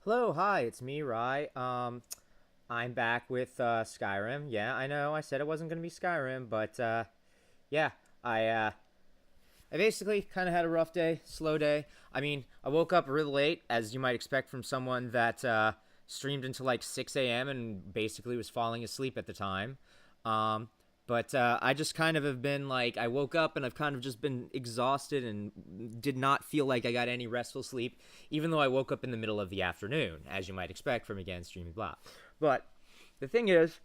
Hello, hi, it's me, Rye. I'm back with Skyrim. Yeah, I know, I said it wasn't gonna be Skyrim, but yeah, I basically kind of had a rough day, slow day. I mean, I woke up really late, as you might expect from someone that streamed until like 6 a.m. and basically was falling asleep at the time. Um, but I just kind of have been like, I woke up and I've kind of just been exhausted and did not feel like I got any restful sleep, even though I woke up in the middle of the afternoon, as you might expect from, again, streaming blah. But the thing is,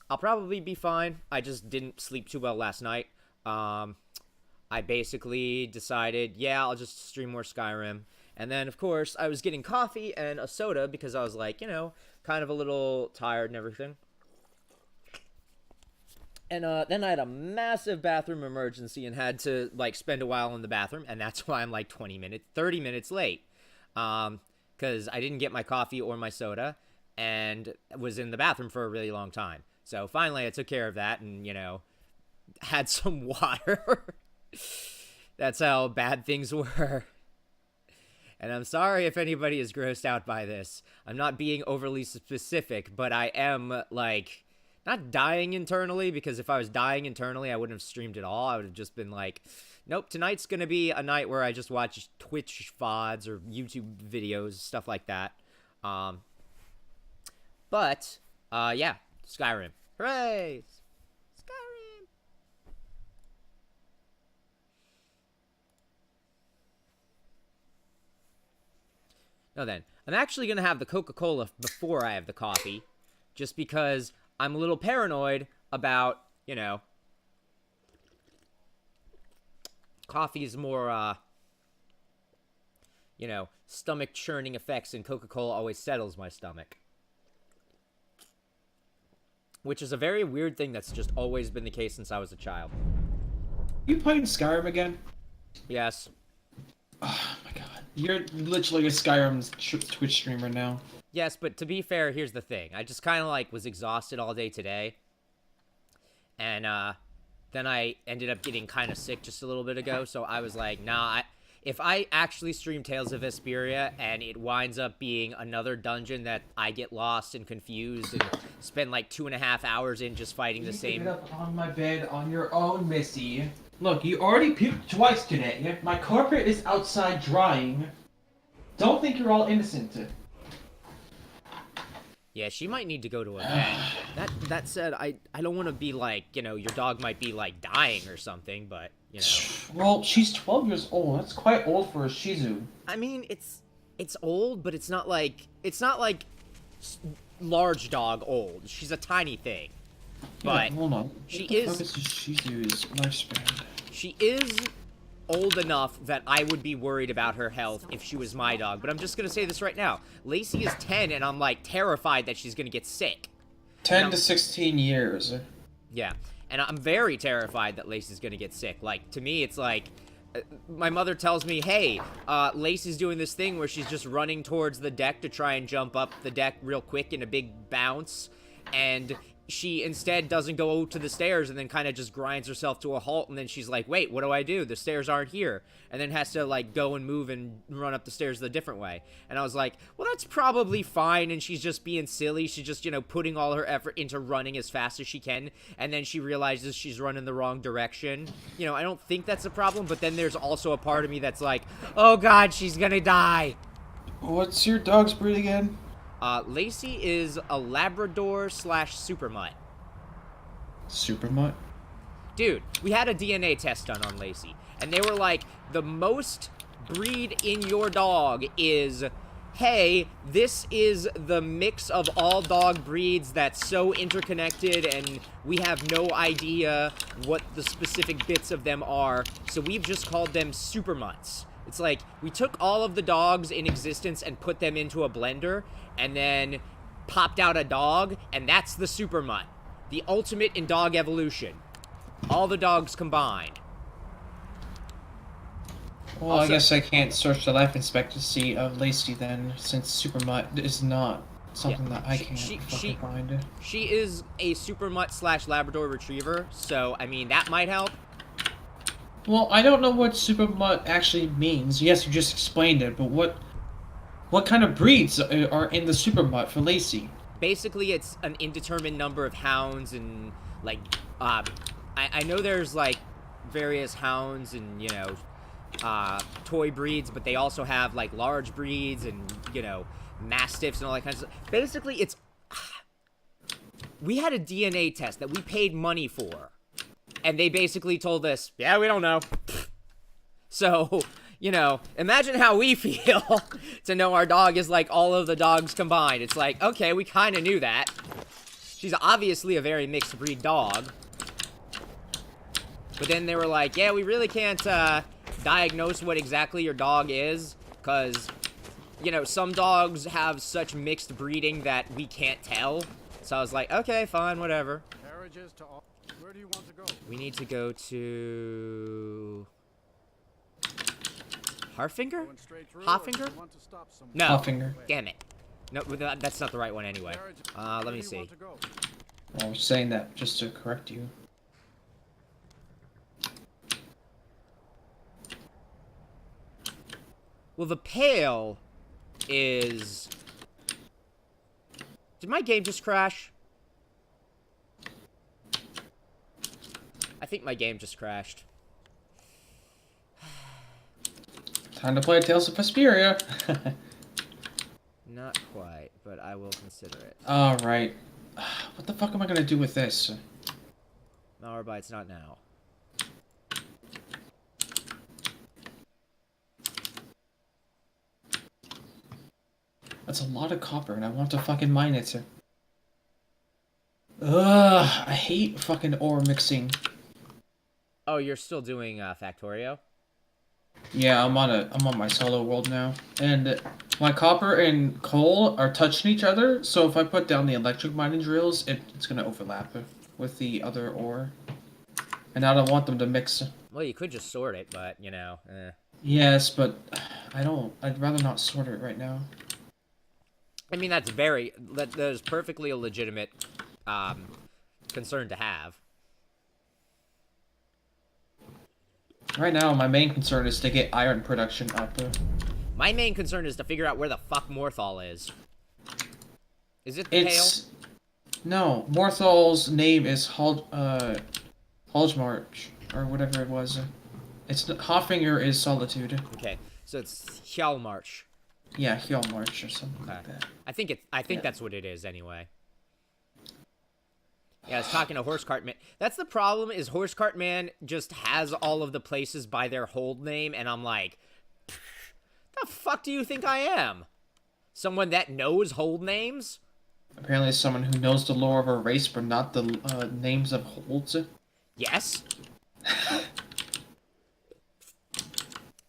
I'll probably be fine. I just didn't sleep too well last night. Um, I basically decided, yeah, I'll just stream more Skyrim. And then, of course, I was getting coffee and a soda because I was like, kind of a little tired and everything. And then I had a massive bathroom emergency and had to like spend a while in the bathroom, and that's why I'm like 30 minutes late, because I didn't get my coffee or my soda, and was in the bathroom for a really long time. So finally, I took care of that, and had some water. That's how bad things were. And I'm sorry if anybody is grossed out by this. I'm not being overly specific, but I am, like, not dying internally, because if I was dying internally, I wouldn't have streamed at all. I would have just been like, nope, tonight's going to be a night where I just watch Twitch VODs or YouTube videos, stuff like that. Yeah, Skyrim. Hooray! Skyrim! No, then. I'm actually going to have the Coca-Cola before I have the coffee, just because I'm a little paranoid about, coffee's more, stomach churning effects, and Coca-Cola always settles my stomach. Which is a very weird thing that's just always been the case since I was a child. You playing Skyrim again? Yes. Oh my god. You're literally a Skyrim Twitch streamer now. Yes, but to be fair, here's the thing. I just kind of, like, was exhausted all day today. And, then I ended up getting kind of sick just a little bit ago, so I was like, nah, if I actually stream Tales of Vesperia and it winds up being another dungeon that I get lost and confused and spend like 2.5 hours in just fighting the same... You get up on my bed on your own, Missy. Look, you already puked twice today. My carpet is outside drying. Don't think you're all innocent. Yeah, she might need to go to a vet. That said, I don't want to be like, your dog might be like dying or something, but, Well, she's 12 years old. That's quite old for a Shih Tzu. I mean, it's old, but it's not like large dog old. She's a tiny thing. But yeah, hold on. She what the is fuck is a Shih Tzu's lifespan? She is old enough that I would be worried about her health if she was my dog. But I'm just going to say this right now. Lacey is 10, and I'm, like, terrified that she's going to get sick. 10 to 16 years. Yeah, and I'm very terrified that Lacey's going to get sick. Like, to me, it's like, my mother tells me, hey, Lacey's doing this thing where she's just running towards the deck to try and jump up the deck real quick in a big bounce, and she instead doesn't go to the stairs and then kind of just grinds herself to a halt, and then she's like, wait, what do I do? The stairs aren't here. And then has to, like, go and move and run up the stairs the different way. And I was like, well, that's probably fine, and she's just being silly. She's just, putting all her effort into running as fast as she can, and then she realizes she's running the wrong direction. I don't think that's a problem, but then there's also a part of me that's like, oh god, she's gonna die. What's your dog's breed again? Lacey is a Labrador / Super Mutt. Super Mutt? Dude, we had a DNA test done on Lacey, and they were like, the most breed in your dog is, hey, this is the mix of all dog breeds that's so interconnected, and we have no idea what the specific bits of them are, so we've just called them Super Mutts. It's like, we took all of the dogs in existence and put them into a blender, and then popped out a dog, and that's the Super Mutt. The ultimate in dog evolution. All the dogs combined. Well, Also, I guess I can't search the life expectancy of Lacey then, since Super Mutt is not something that I can't fucking find. She is a Super Mutt / Labrador Retriever, so, I mean, that might help. Well, I don't know what Super Mutt actually means. Yes, you just explained it, but what What kind of breeds are in the super mutt for Lacey? Basically, it's an indeterminate number of hounds and, like, I know there's, like, various hounds and, you know, toy breeds, but they also have, like, large breeds and, you know, mastiffs and all that kind of stuff. Basically, it's... We had a DNA test that we paid money for, and they basically told us, yeah, we don't know. So, you know, imagine how we feel to know our dog is like all of the dogs combined. It's like, okay, we kind of knew that. She's obviously a very mixed breed dog. But then they were like, yeah, we really can't diagnose what exactly your dog is, because, you know, some dogs have such mixed breeding that we can't tell. So I was like, okay, fine, whatever. Where do you want to go? We need to go to... Harfinger? Going straight through, or Hoffinger? do you want to stop somewhere? No. Hoffinger. Damn it. No, that's not the right one anyway. Let Where me do you see. want to go? I was saying that just to correct you. Well, the Pale is... Did my game just crash? I think my game just crashed. Time to play Tales of Vesperia. Not quite, but I will consider it. Alright. What the fuck am I gonna do with this? No, but it's not now. That's a lot of copper, and I want to fucking mine it. Ugh, I hate fucking ore mixing. Oh, you're still doing Factorio? Yeah, I'm on my solo world now, and my copper and coal are touching each other. So if I put down the electric mining drills, it's gonna overlap with the other ore, and I don't want them to mix. Well, you could just sort it, but, you know, Yes, but I don't. I'd rather not sort it right now. I mean, that is perfectly a legitimate concern to have. Right now, my main concern is to get iron production up. My main concern is to figure out where the fuck Morthal is. Is it the It's no Morthal's name is Halgemarch or whatever it was. It's Hoffinger is Solitude. Pale? Okay, so it's Hjalmarch. Yeah, Hjalmarch or something like that. I think that's what it is anyway. Yeah, I was talking to Horse Cart Man. That's the problem, is Horse Cart Man just has all of the places by their hold name, and I'm like, the fuck do you think I am? Someone that knows hold names? Apparently, someone who knows the lore of a race, but not the names of holds. Yes.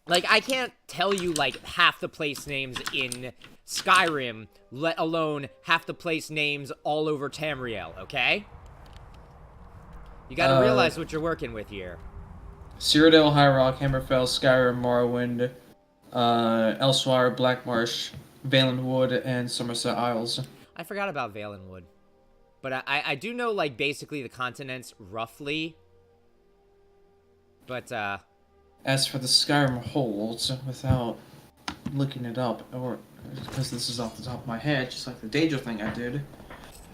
Like, I can't tell you, like, half the place names in Skyrim, let alone half the place names all over Tamriel, okay? You gotta realize what you're working with here. Cyrodiil, High Rock, Hammerfell, Skyrim, Morrowind, Elsewhere, Blackmarsh, Valenwood, and Somerset Isles. I forgot about Valenwood. But I do know, like, basically the continents roughly. But, As for the Skyrim holds, without looking it up, or because this is off the top of my head, just like the Danger thing I did.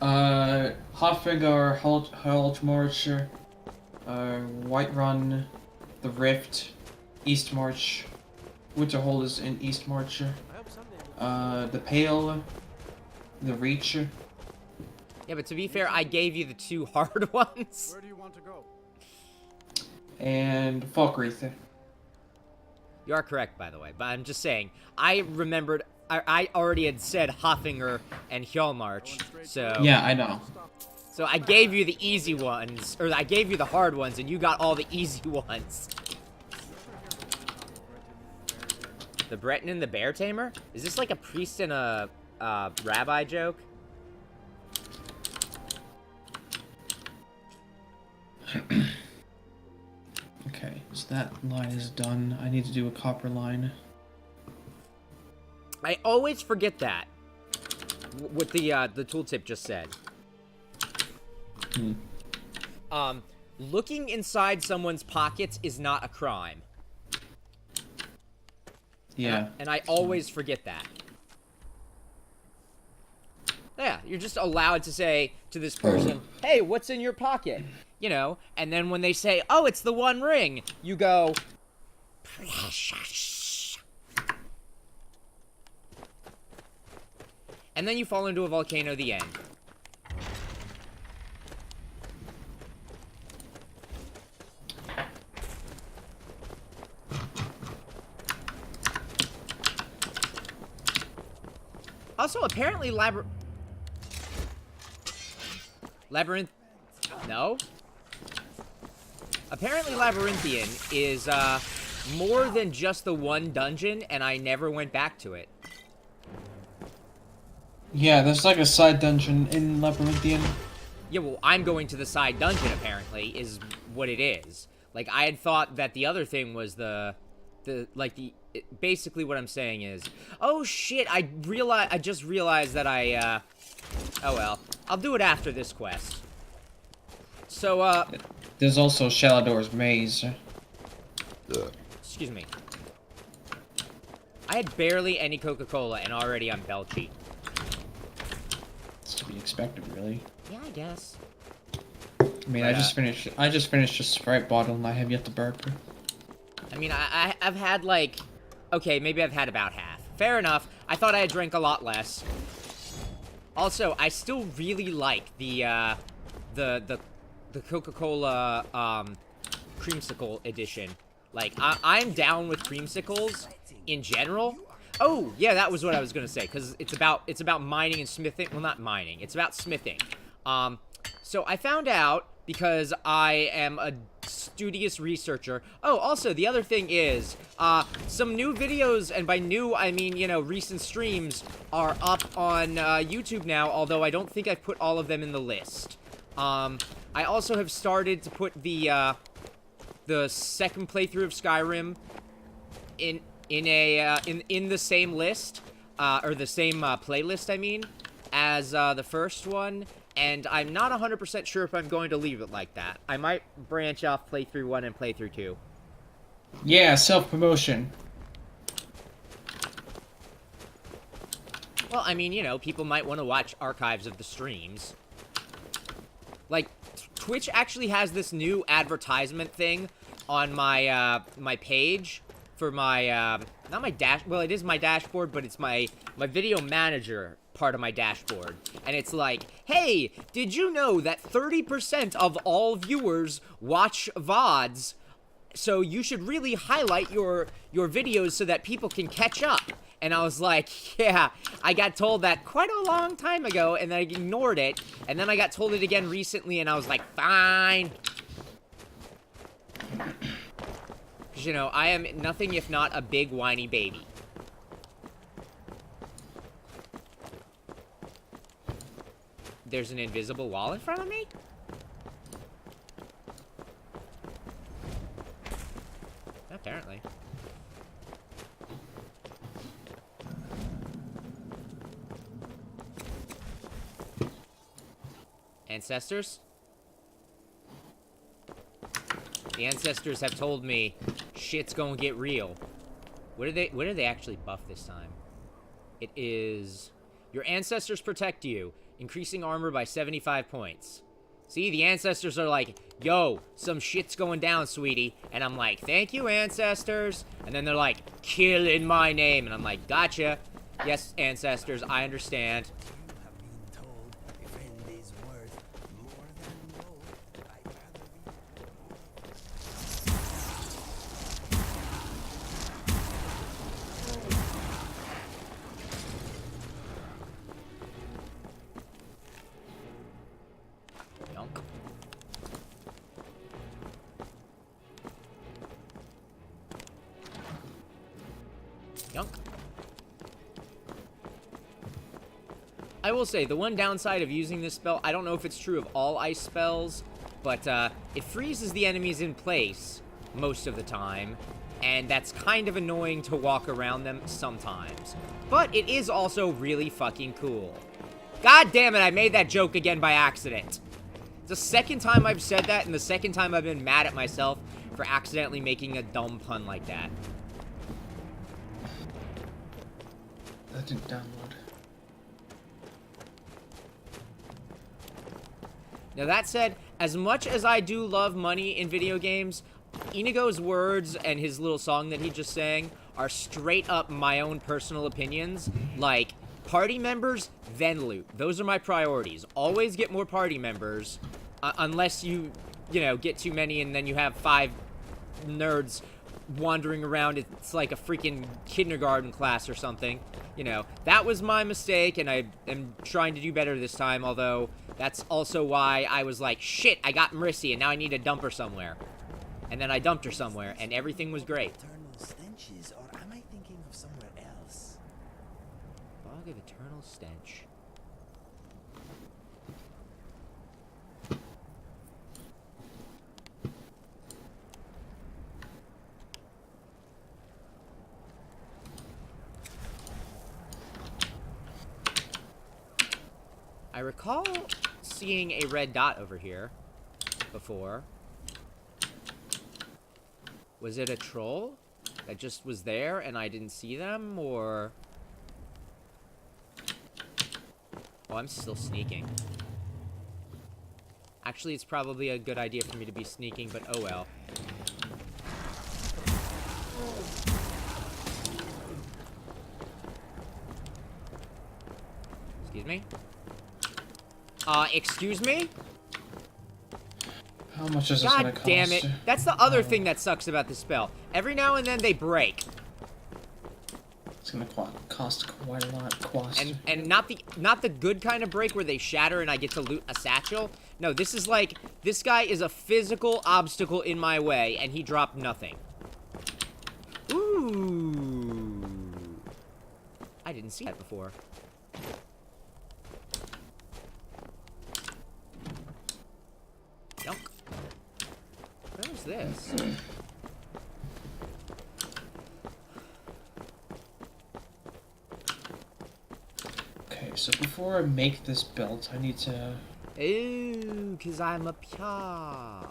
Hoffinger, Halgemarch, Whiterun, the Rift, Eastmarch, Winterhold is in Eastmarch, the Pale, the Reach. yeah, but to be fair, I gave you the two hard ones. Where do you want to go? And Falkreath. You are correct, by the way. But I'm just saying, I remembered, I already had said Hoffinger and Hjalmarch, so... Yeah, I know. So I gave you the easy ones, or I gave you the hard ones, and you got all the easy ones. The Breton and the Bear Tamer? Is this like a priest and a rabbi joke? Okay, so that line is done. I need to do a copper line. I always forget that. What the tooltip just said. Looking inside someone's pockets is not a crime. Yeah. And I always forget that. Yeah, you're just allowed to say to this person, hey, what's in your pocket? You know, and then when they say, oh, it's the One Ring, you go, precious. And then you fall into a volcano, the end. Also, apparently Labyrinth... No? Apparently Labyrinthian is, more than just the one dungeon, and I never went back to it. Yeah, there's like a side dungeon in Labyrinthian. Yeah, well, I'm going to the side dungeon, apparently, is what it is. Like, I had thought that the other thing was basically what I'm saying is, oh shit, I just realized that oh well. I'll do it after this quest. So, There's also Shalador's Maze. excuse me. I had barely any Coca-Cola, and already I'm belchy. It's to be expected, really. Yeah, I guess. I mean, I just finished a Sprite bottle and I have yet to burp. I mean, I've had, like... Okay, maybe I've had about half. Fair enough. I thought I had drank a lot less. Also, I still really like the Coca-Cola, creamsicle edition. Like, I'm down with creamsicles in general. Oh, yeah, that was what I was gonna say, because it's about mining and smithing. Well, not mining. It's about smithing. So I found out, because I am a studious researcher. Oh, also, the other thing is, some new videos, and by new, I mean, you know, recent streams, are up on, YouTube now, although I don't think I've put all of them in the list. I also have started to put the second playthrough of Skyrim in the same list, or the same, playlist, I mean, as, the first one. And I'm not 100% sure if I'm going to leave it like that. I might branch off playthrough 1 and playthrough 2. Yeah, self-promotion. Well, I mean, you know, people might want to watch archives of the streams. Like, Twitch actually has this new advertisement thing on my, my page for my, not my well, it is my dashboard, but it's my video manager part of my dashboard. And it's like, hey, did you know that 30% of all viewers watch VODs? So you should really highlight your videos so that people can catch up. And I was like, yeah, I got told that quite a long time ago, and then I ignored it. And then I got told it again recently, and I was like, fine. Because, you know, I am nothing if not a big whiny baby. There's an invisible wall in front of me? Apparently. Ancestors? The ancestors have told me shit's gonna get real. What did they actually buff this time? It is... Your ancestors protect you, increasing armor by 75 points. See, the ancestors are like, yo, some shit's going down, sweetie. And I'm like, thank you, ancestors. And then they're like, kill in my name. And I'm like, gotcha. Yes, ancestors, I understand. I will say, the one downside of using this spell, I don't know if it's true of all ice spells, but it freezes the enemies in place most of the time, and that's kind of annoying to walk around them sometimes. But it is also really fucking cool. God damn it, I made that joke again by accident. It's the second time I've said that, and the second time I've been mad at myself for accidentally making a dumb pun like that. That didn't download. Now that said, as much as I do love money in video games, Inigo's words and his little song that he just sang are straight up my own personal opinions. Like, party members, then loot. Those are my priorities. Always get more party members, unless you know, get too many and then you have 5 nerds wandering around. It's like a freaking kindergarten class or something. You know, that was my mistake, and I am trying to do better this time, although that's also why I was like, shit, I got Marissy, and now I need to dump her somewhere. And then I dumped her somewhere, and everything was great. Eternal stenches, or am I thinking of somewhere else? Fog of eternal stench. I recall seeing a red dot over here before. Was it a troll that just was there and I didn't see them, or... Oh, I'm still sneaking. Actually, it's probably a good idea for me to be sneaking, but oh well. Excuse me? Excuse me? How much is this gonna God cost? damn it. That's the other thing that sucks about this spell. Every now and then they break. It's gonna cost quite a lot. And not the good kind of break where they shatter and I get to loot a satchel. No, this is like, this guy is a physical obstacle in my way and he dropped nothing. Ooh. I didn't see that before. Yunk. Where was this? Okay, so before I make this belt, I need to... Ooh, 'cause I'm a pia.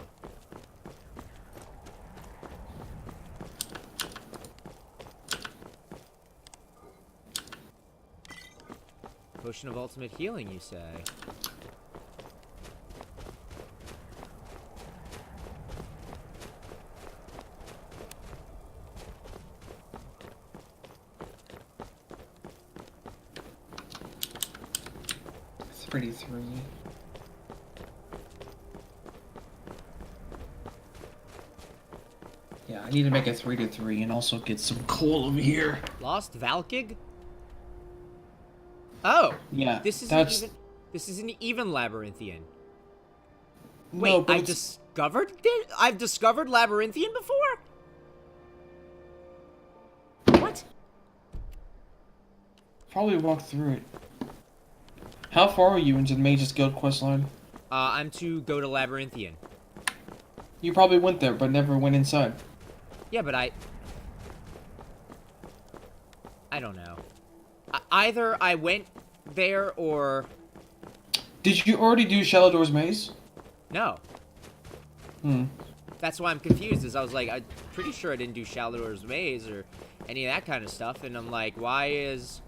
Potion of ultimate healing, you say? Pretty 3. Yeah, I need to make a 3 to 3 and also get some coal over here. Lost Valkig? Oh! Yeah, This isn't even labyrinthian. Wait, No, but I've discovered labyrinthian before? What? probably walk through it. How far are you into the Mage's Guild quest line? I'm to go to labyrinthian. You probably went there, but never went inside. Yeah, but I don't know. Either I went there or... Did you already do Shalador's Maze? No. Hmm. That's why I'm confused, is I was like, I'm pretty sure I didn't do Shalador's Maze or any of that kind of stuff, and I'm like, why is...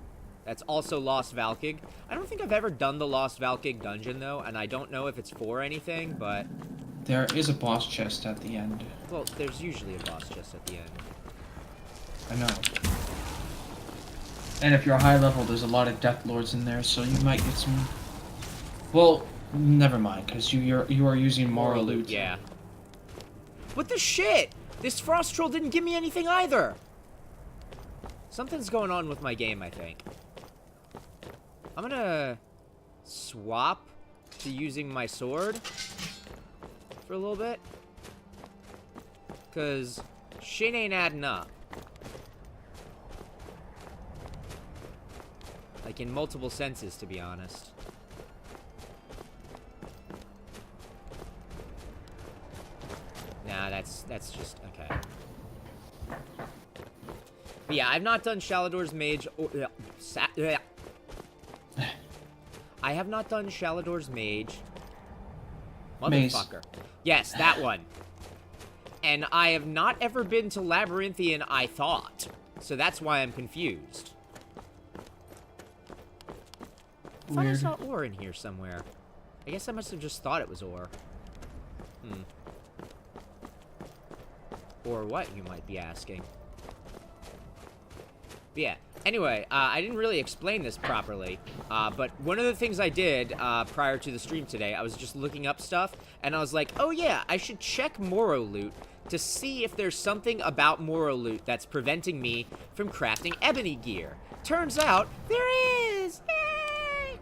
That's also Lost Valkig. I don't think I've ever done the Lost Valkig dungeon, though, and I don't know if it's for anything, but... There is a boss chest at the end. Well, there's usually a boss chest at the end. I know. And if you're high level, there's a lot of Death Lords in there, so you might get some... Well, never mind, because you are using Moral Loot. Yeah. What the shit? This Frost Troll didn't give me anything either! Something's going on with my game, I think. I'm gonna swap to using my sword for a little bit. Because shit ain't adding up. Like, in multiple senses, to be honest. Nah, that's just... okay. But yeah, I've not done Shalador's Mage... I have not done Shalador's Mage. Maze. Motherfucker. Yes, that one. And I have not ever been to Labyrinthian, I thought. So that's why I'm confused. I thought I Weird. saw ore in here somewhere. I guess I must have just thought it was ore. Or what, you might be asking. But yeah. Anyway, I didn't really explain this properly, but one of the things I did prior to the stream today, I was just looking up stuff, and I was like, oh yeah, I should check Moro Loot to see if there's something about Moro Loot that's preventing me from crafting ebony gear. Turns out, there is! Yay!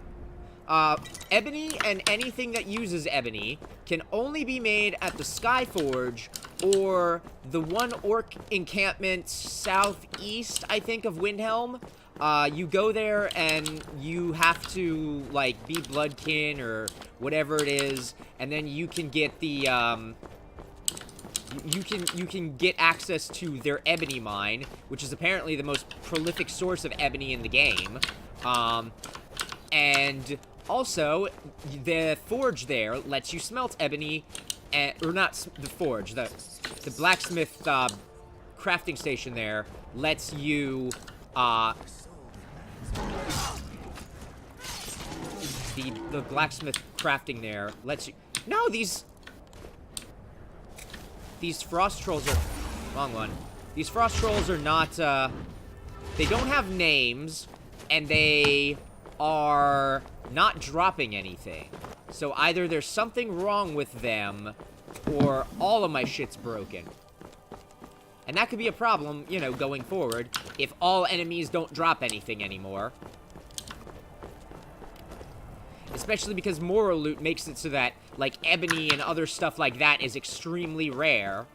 Ebony and anything that uses ebony can only be made at the Skyforge or the one orc encampment southeast, I think, of Windhelm. You go there and you have to, like, be bloodkin or whatever it is, and then you can get the, you can get access to their ebony mine, which is apparently the most prolific source of ebony in the game. And also, the forge there lets you smelt ebony, or not the forge, the blacksmith crafting station there lets you the blacksmith crafting there lets you. No, these frost trolls are wrong one. These frost trolls are not. They don't have names, and they are not dropping anything. So either there's something wrong with them, or all of my shit's broken. And that could be a problem, you know, going forward, if all enemies don't drop anything anymore. Especially because Moro Loot makes it so that, like, ebony and other stuff like that is extremely rare.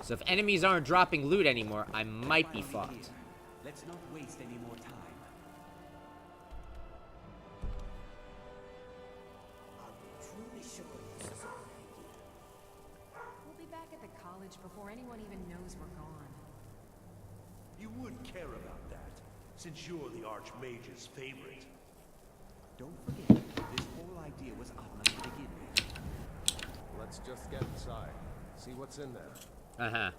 So if enemies aren't dropping loot anymore, I might be fucked. Let's not waste any more time. We'll be back at the college before anyone even knows we're gone. You would care about that, since you're the Archmage's favorite. Don't forget, this whole idea was Atma's to begin with. Let's just get inside. See what's in there. Uh-huh.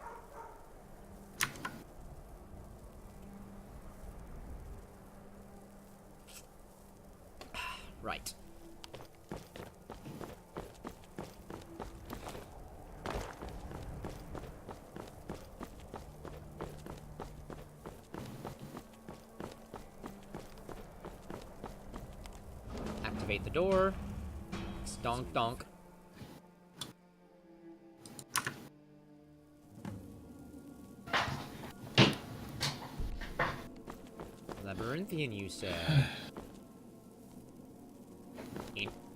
Right. Activate the door. Donk donk. Labyrinthian, you said.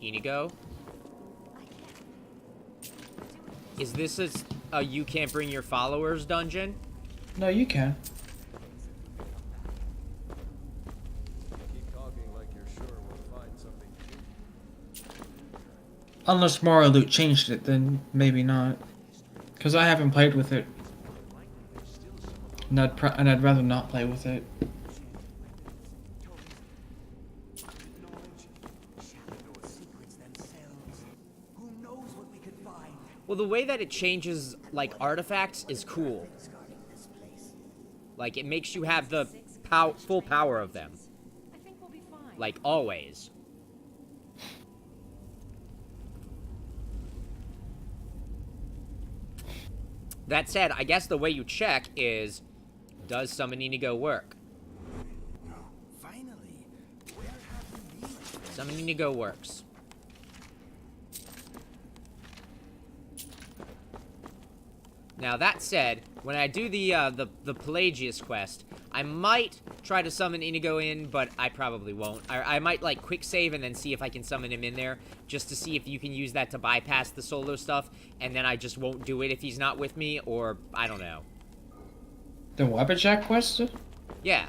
Inigo? Is this a you can't bring your followers dungeon? No, you can. Keep talking like you're sure we'll find something new. Unless Mario Loot changed it, then maybe not. Because I haven't played with it. And I'd rather not play with it. Well, the way that it changes, like, artifacts is cool. Like, it makes you have the full power of them. I think we'll be fine. Like, always. That said, I guess the way you check is, does Summon Inigo work? Finally, where have you been? Summon Inigo works. Now, that said, when I do the Pelagius quest, I might try to summon Inigo in, but I probably won't. I might, like, quick save and then see if I can summon him in there, just to see if you can use that to bypass the solo stuff, and then I just won't do it if he's not with me, or I don't know. The Weapon quest? Yeah.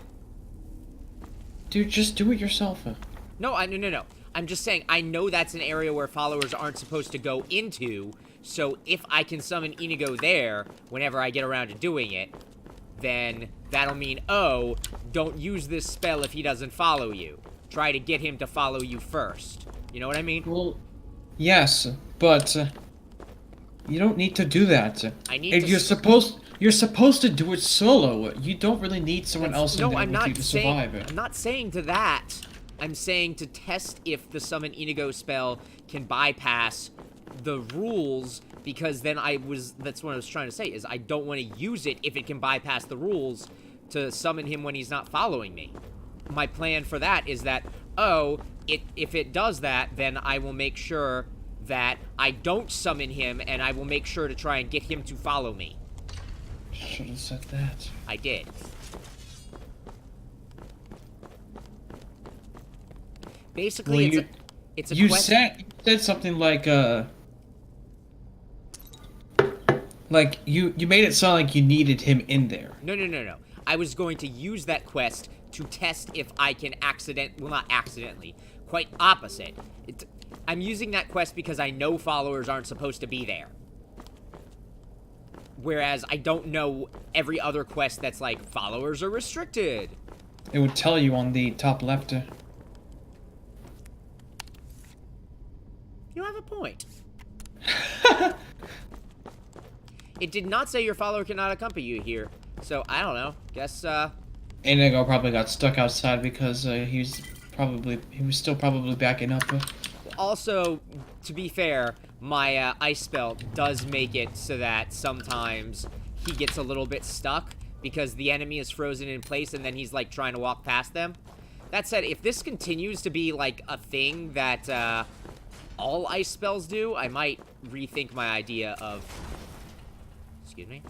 Dude, just do it yourself. No. I'm just saying, I know that's an area where followers aren't supposed to go into, so if I can summon Inigo there, whenever I get around to doing it, then that'll mean, oh, don't use this spell if he doesn't follow you. Try to get him to follow you first. You know what I mean? Well, yes, but you don't need to do that. I need if to you're supposed You're supposed to do it solo. You don't really need someone else in No, there I'm with you not to saying. survive it. I'm not saying to that. I'm saying to test if the summon Inigo spell can bypass the rules, because then that's what I was trying to say, is I don't want to use it if it can bypass the rules to summon him when he's not following me. My plan for that is that, if it does that, then I will make sure that I don't summon him, and I will make sure to try and get him to follow me. Should have said that. I did. Basically, Well, it's a you quest. said something like you made it sound like you needed him in there. No. I was going to use that quest to test if I can not accidentally, quite opposite. I'm using that quest because I know followers aren't supposed to be there. Whereas I don't know every other quest that's like, followers are restricted. It would tell you on the top left. You have a point. It did not say your follower cannot accompany you here. So, I don't know. Guess, Inigo probably got stuck outside because he was still probably backing up. Also, to be fair, my ice spell does make it so that sometimes he gets a little bit stuck because the enemy is frozen in place and then he's like trying to walk past them. That said, if this continues to be like a thing that all ice spells do, I might rethink my idea of... Excuse me?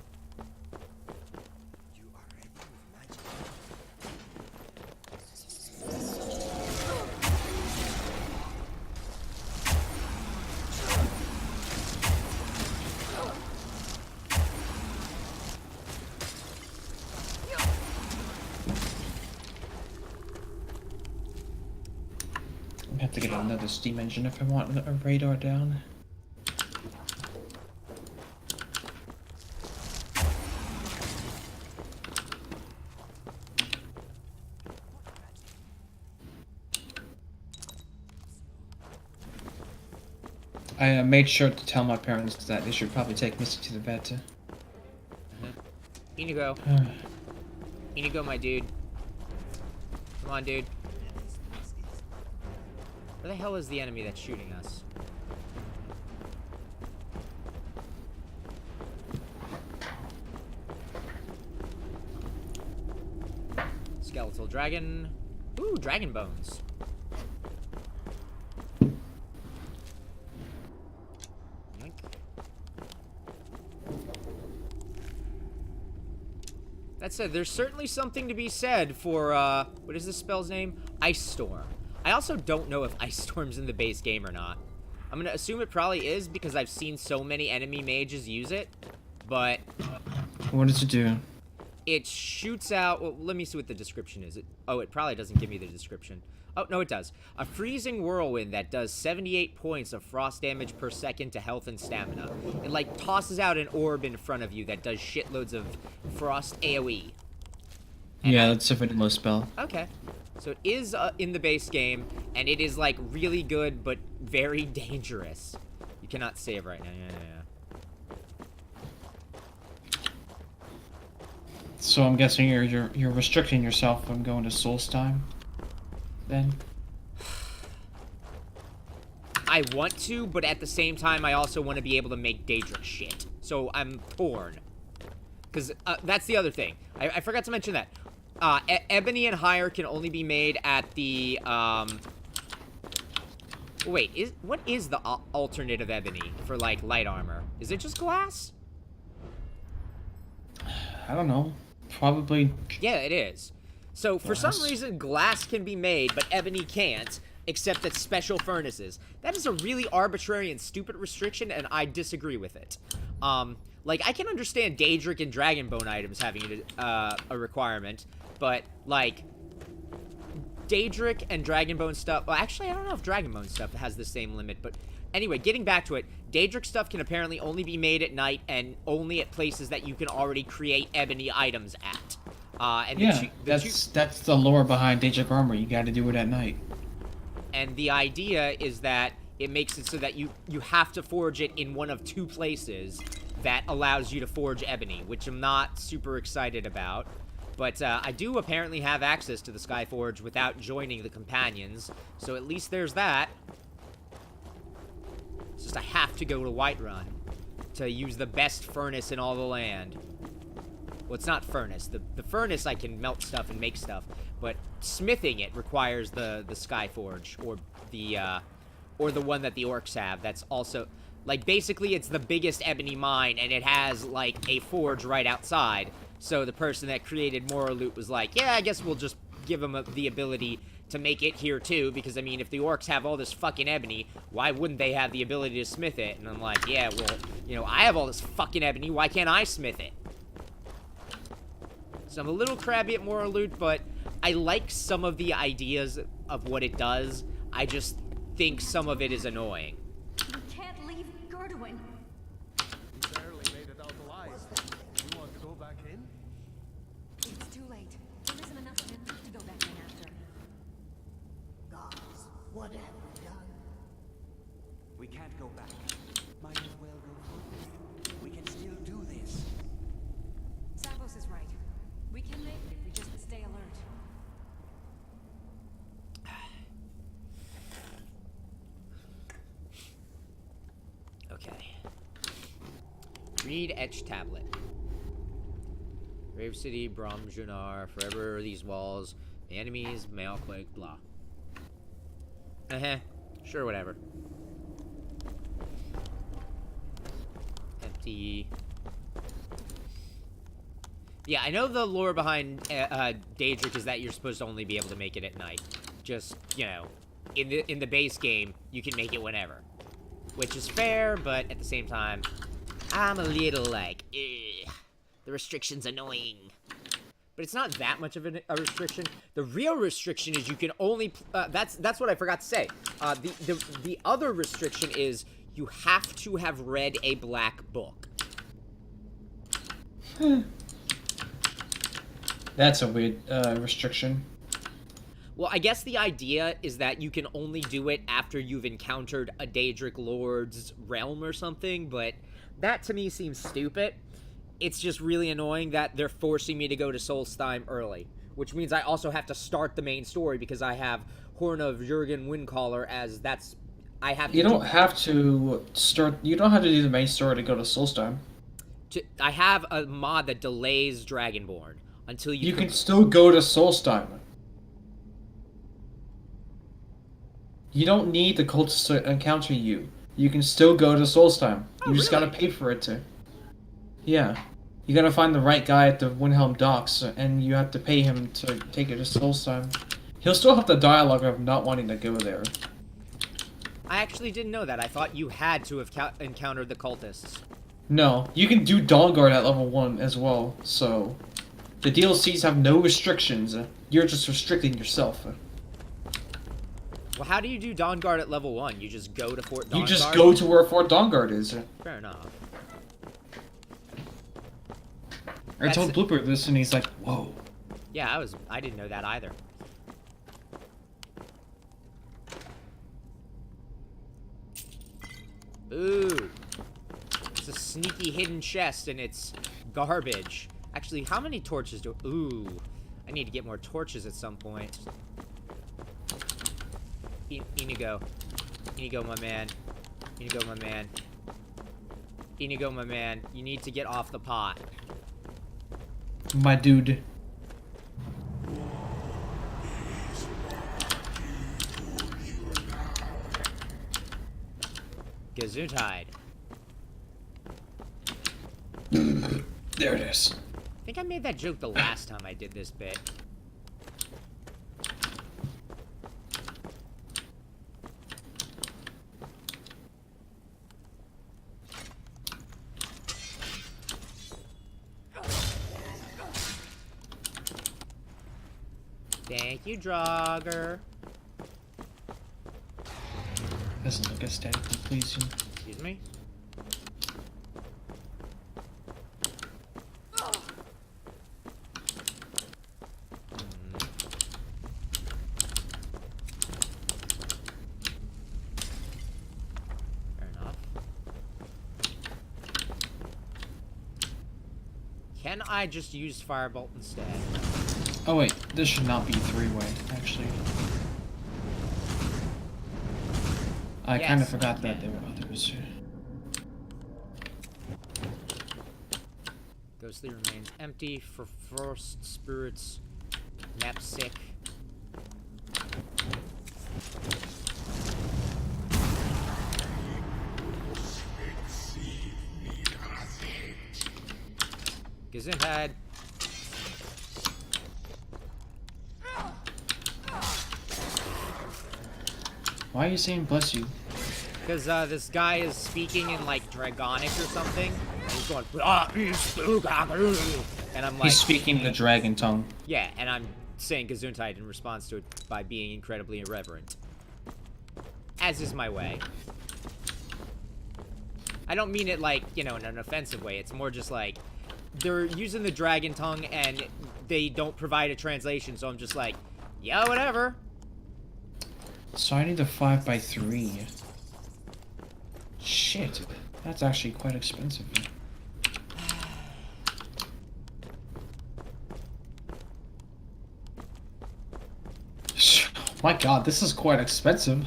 I have to get another steam engine if I want a radar down. I made sure to tell my parents that they should probably take Missy to the vet. Inigo. Inigo, my dude. Come on, dude. Where the hell is the enemy that's shooting us? Skeletal dragon. Ooh, dragon bones. Yoink. That said, there's certainly something to be said for, what is this spell's name? Ice Storm. I also don't know if Ice Storm's in the base game or not. I'm gonna assume it probably is because I've seen so many enemy mages use it, but... What does it do? It shoots out... Well, let me see what the description is. It probably doesn't give me the description. Oh, no, it does. A freezing whirlwind that does 78 points of frost damage per second to health and stamina. It, like, tosses out an orb in front of you that does shitloads of frost AoE. Yeah, that's a vanilla spell. Okay. So it is in the base game, and it is, like, really good, but very dangerous. You cannot save right now. Yeah. So I'm guessing you're restricting yourself from going to Solstheim, then? I want to, but at the same time, I also want to be able to make Daedric shit. So I'm torn. Because that's the other thing. I forgot to mention that. Ebony and higher can only be made at the, Wait, what is the alternate of ebony for, like, light armor? Is it just glass? I don't know. Probably... Yeah, it is. So, for some Glass. reason, glass can be made, but ebony can't, except at special furnaces. That is a really arbitrary and stupid restriction, and I disagree with it. Like, I can understand Daedric and Dragonbone items having a requirement, but, like, Daedric and Dragonbone stuff... Well, actually, I don't know if Dragonbone stuff has the same limit, but... Anyway, getting back to it, Daedric stuff can apparently only be made at night and only at places that you can already create ebony items at. And Yeah, that's the lore behind Daedric armor. You gotta do it at night. And the idea is that it makes it so that you have to forge it in one of two places, that allows you to forge ebony, which I'm not super excited about. But I do apparently have access to the Skyforge without joining the companions, so at least there's that. It's just I have to go to Whiterun to use the best furnace in all the land. Well, it's not furnace. The furnace I can melt stuff and make stuff, but smithing it requires the Skyforge, or the one that the orcs have. That's also, like, basically it's the biggest ebony mine, and it has, like, a forge right outside. So the person that created Moraloot was like, yeah, I guess we'll just give them the ability to make it here too, because, I mean, if the orcs have all this fucking ebony, why wouldn't they have the ability to smith it? And I'm like, yeah, well, you know, I have all this fucking ebony, why can't I smith it? So I'm a little crabby at Moraloot, but I like some of the ideas of what it does. I just think some of it is annoying. We can't leave Gerduin. You barely made it out alive. You want to go back in? It's too late. There isn't enough of him to go back in after. Guys, what have we done? We can't go back. Might as well go forward. We can still do this. Savos is right. We can make it if we just stay alert. Okay. Read Etch Tablet. Grave City, Bromjunar, forever these walls, the enemies, Mailquake, blah. Sure, whatever. Empty. Yeah, I know the lore behind Daedric is that you're supposed to only be able to make it at night. Just, you know, in the base game, you can make it whenever. Which is fair, but at the same time, I'm a little like, ugh, the restriction's annoying. But it's not that much of a restriction. The real restriction is you can only, that's what I forgot to say. The other restriction is you have to have read a black book. That's a weird restriction. Well, I guess the idea is that you can only do it after you've encountered a Daedric Lord's realm or something, but that to me seems stupid. It's just really annoying that they're forcing me to go to Solstheim early, which means I also have to start the main story because I have Horn of Jurgen Windcaller as that's... I have to... You don't have to start... You don't have to do the main story to go to Solstheim. I have a mod that delays Dragonborn until you... You can still go to Solstheim. You don't need the cultists to encounter you. You can still go to Solstheim. You just really? gotta pay for it to. Yeah. You gotta find the right guy at the Windhelm docks, and you have to pay him to take it to Solstheim. He'll still have the dialogue of not wanting to go there. I actually didn't know that. I thought you had to have encountered the cultists. No, you can do Dawnguard at level 1 as well, so... The DLCs have no restrictions. You're just restricting yourself. Well, how do you do Dawnguard at level 1? You just go to Fort Dawnguard? You just go to where Fort Dawnguard is. Fair enough. I told Blooper this, and he's like, whoa. Yeah, I didn't know that either. Ooh. It's a sneaky hidden chest, and it's garbage. Actually, how many torches do... Ooh. I need to get more torches at some point. Inigo. Inigo, my man. Inigo, my man. Inigo, my man. You need to get off the pot. My dude. Gesundheit. There it is. I think I made that joke the last time I did this bit. Thank you, Draugr. Doesn't look aesthetically pleasing. Excuse me? Fair enough. Can I just use Firebolt instead? Oh wait, this should not be three-way, actually. I kind of Yes, forgot I that can. there were others. Ghostly remains empty for Frost Spirits. Knapsack. Gesundheit. Why are you saying bless you? Because this guy is speaking in like Dragonic or something. And he's going, and I'm like, He's speaking the dragon tongue. yeah, and I'm saying Gesundheit in response to it by being incredibly irreverent. As is my way. I don't mean it like, you know, in an offensive way. It's more just like, they're using the dragon tongue and they don't provide a translation, so I'm just like, yeah, whatever. So I need a 5x3. Shit, that's actually quite expensive. My god, this is quite expensive.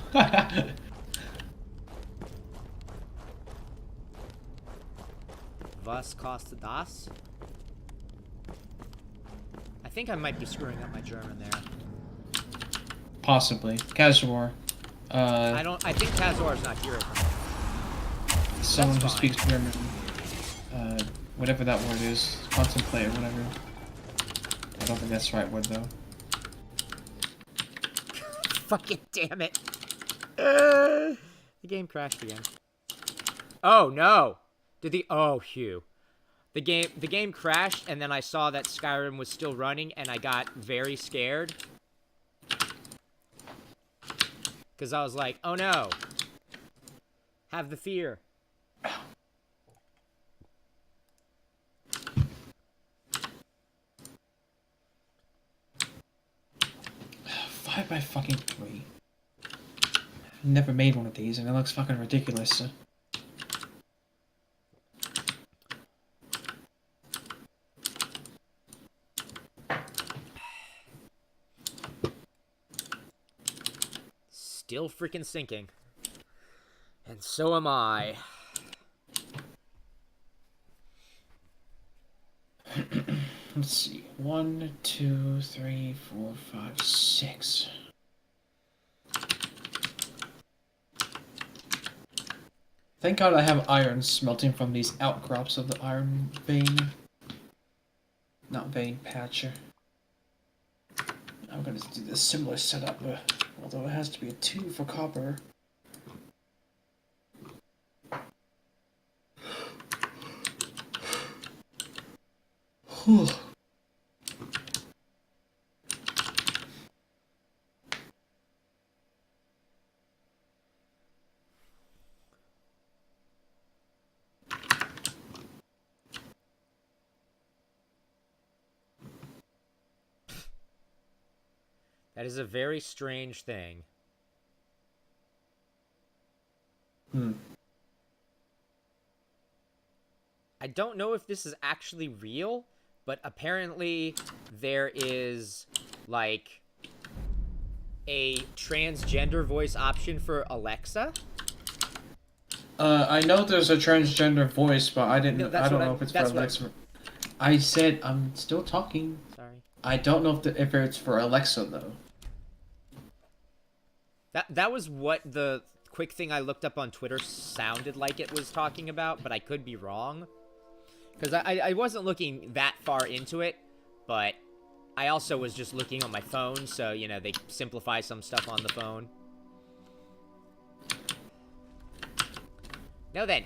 Was kostet das? I think I might be screwing up my German there. Possibly. Casuar. I think Kazor is not here. Someone who fine. speaks German. Whatever that word is. Contemplate or whatever. I don't think that's the right word though. Fuck it, damn it. The game crashed again. Oh no! Oh, Hugh. The game crashed and then I saw that Skyrim was still running and I got very scared. Cause I was like, oh no. Have the fear. 5x3. Never made one of these and it looks fucking ridiculous. Still freaking sinking. And so am I. Let's see. 1, 2, 3, 4, 5, 6. Thank God I have iron smelting from these outcrops of the iron vein. Not vein, patcher. I'm gonna do this similar setup, although it has to be a 2 for copper. Whew. That is a very strange thing. I don't know if this is actually real, but apparently there is, like, a transgender voice option for Alexa. I know there's a transgender voice, but I No, don't know if it's for Alexa. I said I'm still talking. Sorry. I don't know if it's for Alexa though. That was what the quick thing I looked up on Twitter sounded like it was talking about, but I could be wrong. Because I wasn't looking that far into it, but I also was just looking on my phone, so, you know, they simplify some stuff on the phone. Now then.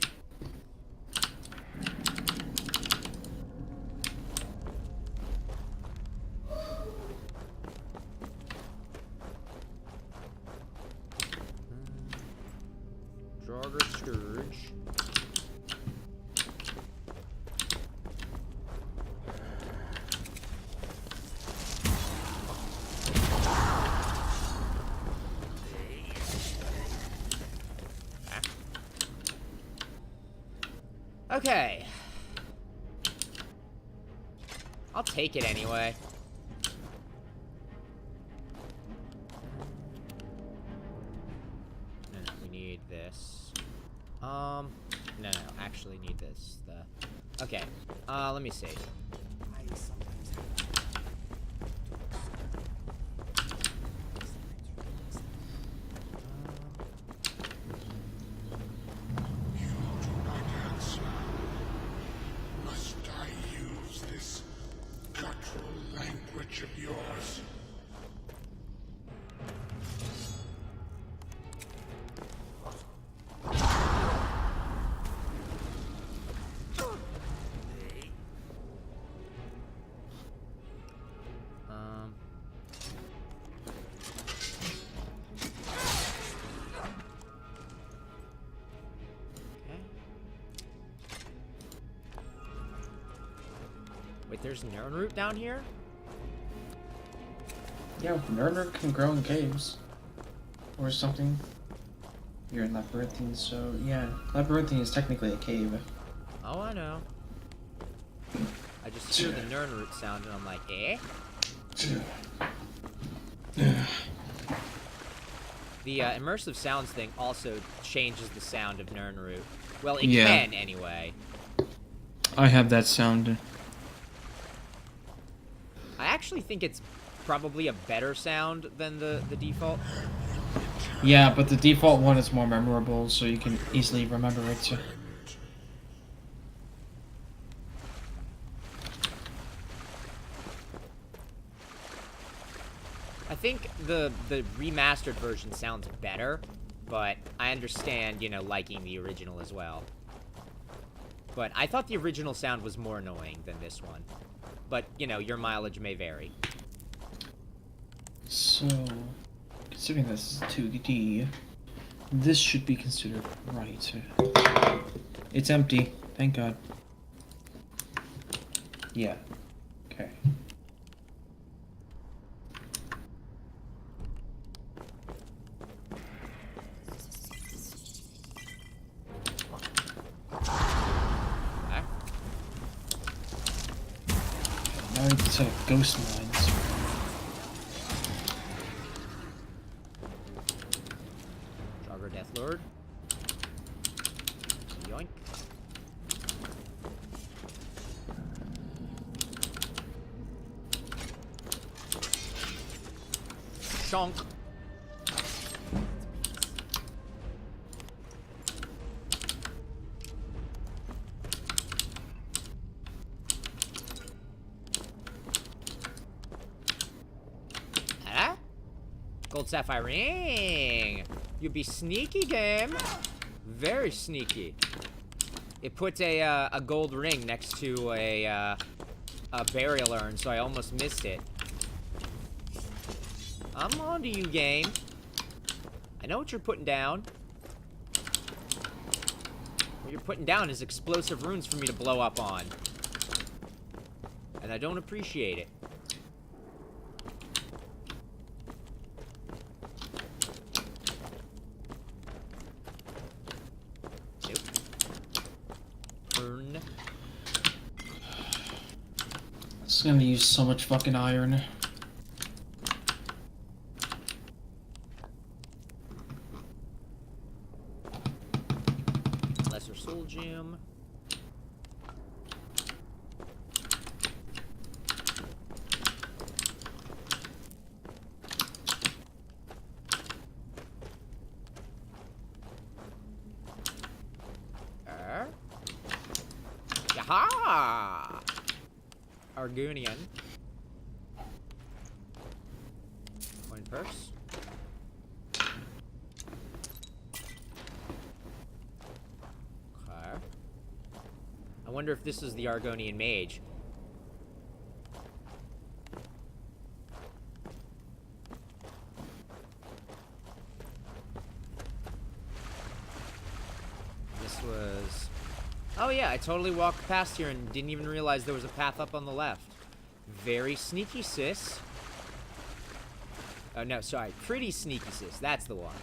Draugr Scourge. Okay. I'll take it anyway. No, we need this. No, actually need this. Okay, let me see. I sometimes Must I use this guttural language of yours? Wait, there's Nernroot down here? Yeah, Nernroot can grow in caves. Or something. You're in Labyrinthine, so yeah. Labyrinthine is technically a cave. Oh, I know. I just hear the Nernroot sound and I'm like, eh? The immersive sounds thing also changes the sound of Nernroot. Well, it Yeah. can anyway. I have that sound. I actually think it's probably a better sound than the default. Yeah, but the default one is more memorable, so you can easily remember it. I think the remastered version sounds better, but I understand, you know, liking the original as well. But I thought the original sound was more annoying than this one. But, you know, your mileage may vary. So, considering this is 2D, this should be considered right. It's empty, thank God. Yeah. Okay. Okay. Now we can set up ghost mines. Jogger Deathlord. Yoink. Shonk. Ah? Gold Sapphire Ring. You be sneaky, game. Very sneaky. It put a gold ring next to a burial urn, so I almost missed it. I'm on to you, game. I know what you're putting down. What you're putting down is explosive runes for me to blow up on. And I don't appreciate it. Nope. Burn. It's gonna use so much fucking iron. Lesser Soul Gem. Yaha! Argonian. Coin purse. Okay. I wonder if this is the Argonian mage. This was... Oh yeah, I totally walked past here and didn't even realize there was a path up on the left. Very sneaky, sis. Oh no, sorry. Pretty sneaky, sis. That's the one.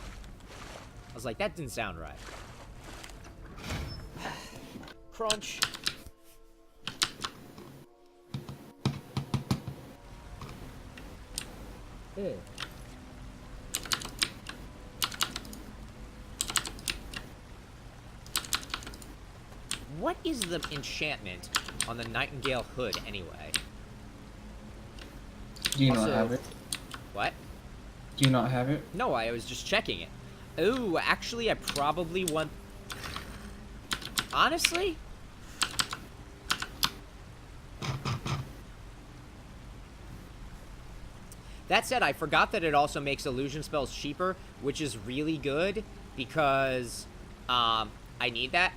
I was like, that didn't sound right. Crunch. What is the enchantment on the Nightingale hood, anyway? Do you Also- not have it? What? Do you not have it? No, I was just checking it. Ooh, actually, I probably want... Honestly? That said, I forgot that it also makes illusion spells cheaper, which is really good, because, I need that.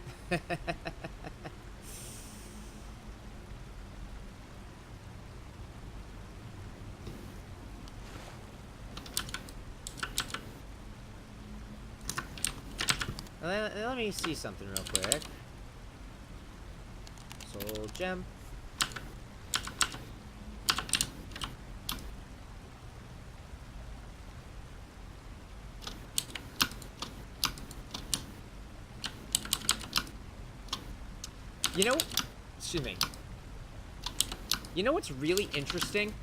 Let me see something real quick. Soul gem. You know, excuse me. You know what's really interesting?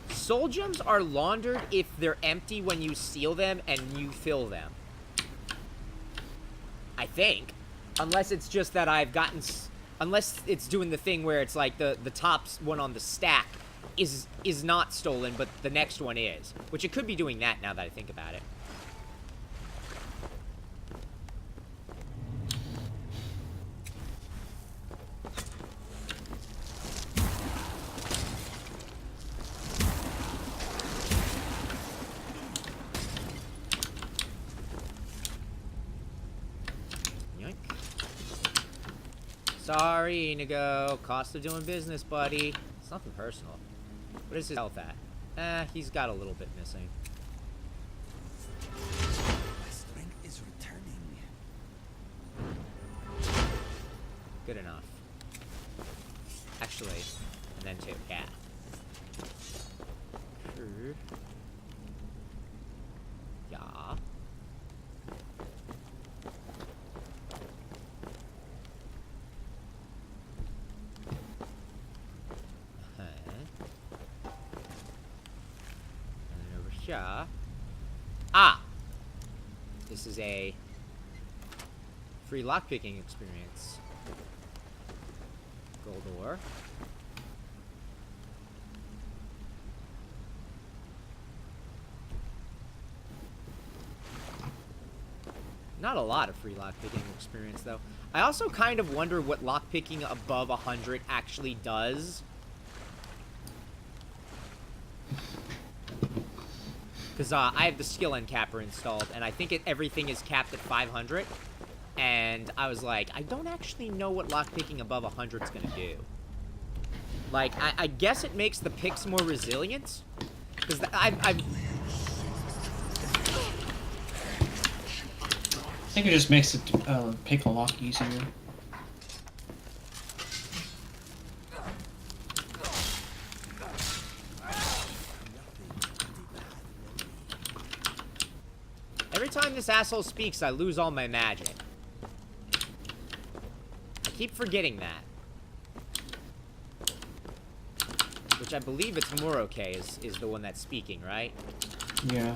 Soul gems are laundered if they're empty when you seal them and you fill them. I think. Unless it's just that I've gotten... Unless it's doing the thing where it's like the top one on the stack is not stolen, but the next one is. Which it could be doing that now that I think about it. Sorry, Inigo. Cost of doing business, buddy. It's nothing personal. What is his health at? He's got a little bit missing. My strength is returning. Good enough. Actually, and then two. Yeah. Sure. Yeah. Yeah. Ah! This is a free lockpicking experience. Gold ore. Not a lot of free lockpicking experience, though. I also kind of wonder what lockpicking above 100 actually does. Because I have the skill end capper installed, and I think everything is capped at 500. And I was like, I don't actually know what lockpicking above 100 is going to do. Like, I guess it makes the picks more resilient. Because I think it just makes it pick a lock easier. Every time this asshole speaks, I lose all my magic. I keep forgetting that. Which I believe it's Moroke is the one that's speaking, right? Yeah.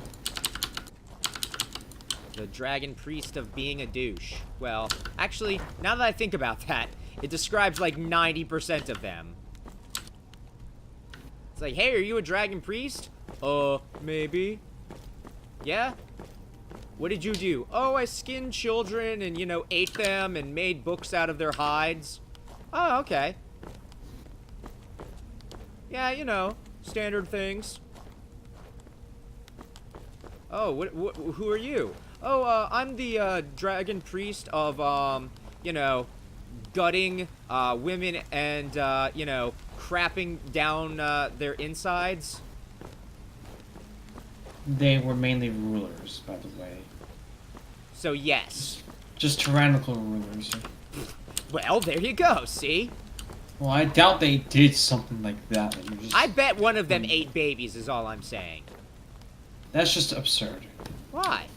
The dragon priest of being a douche. Well, actually, now that I think about that, it describes like 90% of them. It's like, hey, are you a dragon priest? Maybe. Yeah? What did you do? Oh, I skinned children and, you know, ate them and made books out of their hides. Oh, okay. Yeah, you know, standard things. Oh, who are you? Oh, I'm the, dragon priest of, you know, gutting, women and, you know, crapping down, their insides. They were mainly rulers, by the way. So, yes. Just tyrannical rulers. Well, there you go, see? Well, I doubt they did something like that. I bet one of them ate babies, is all I'm saying. That's just absurd. Why?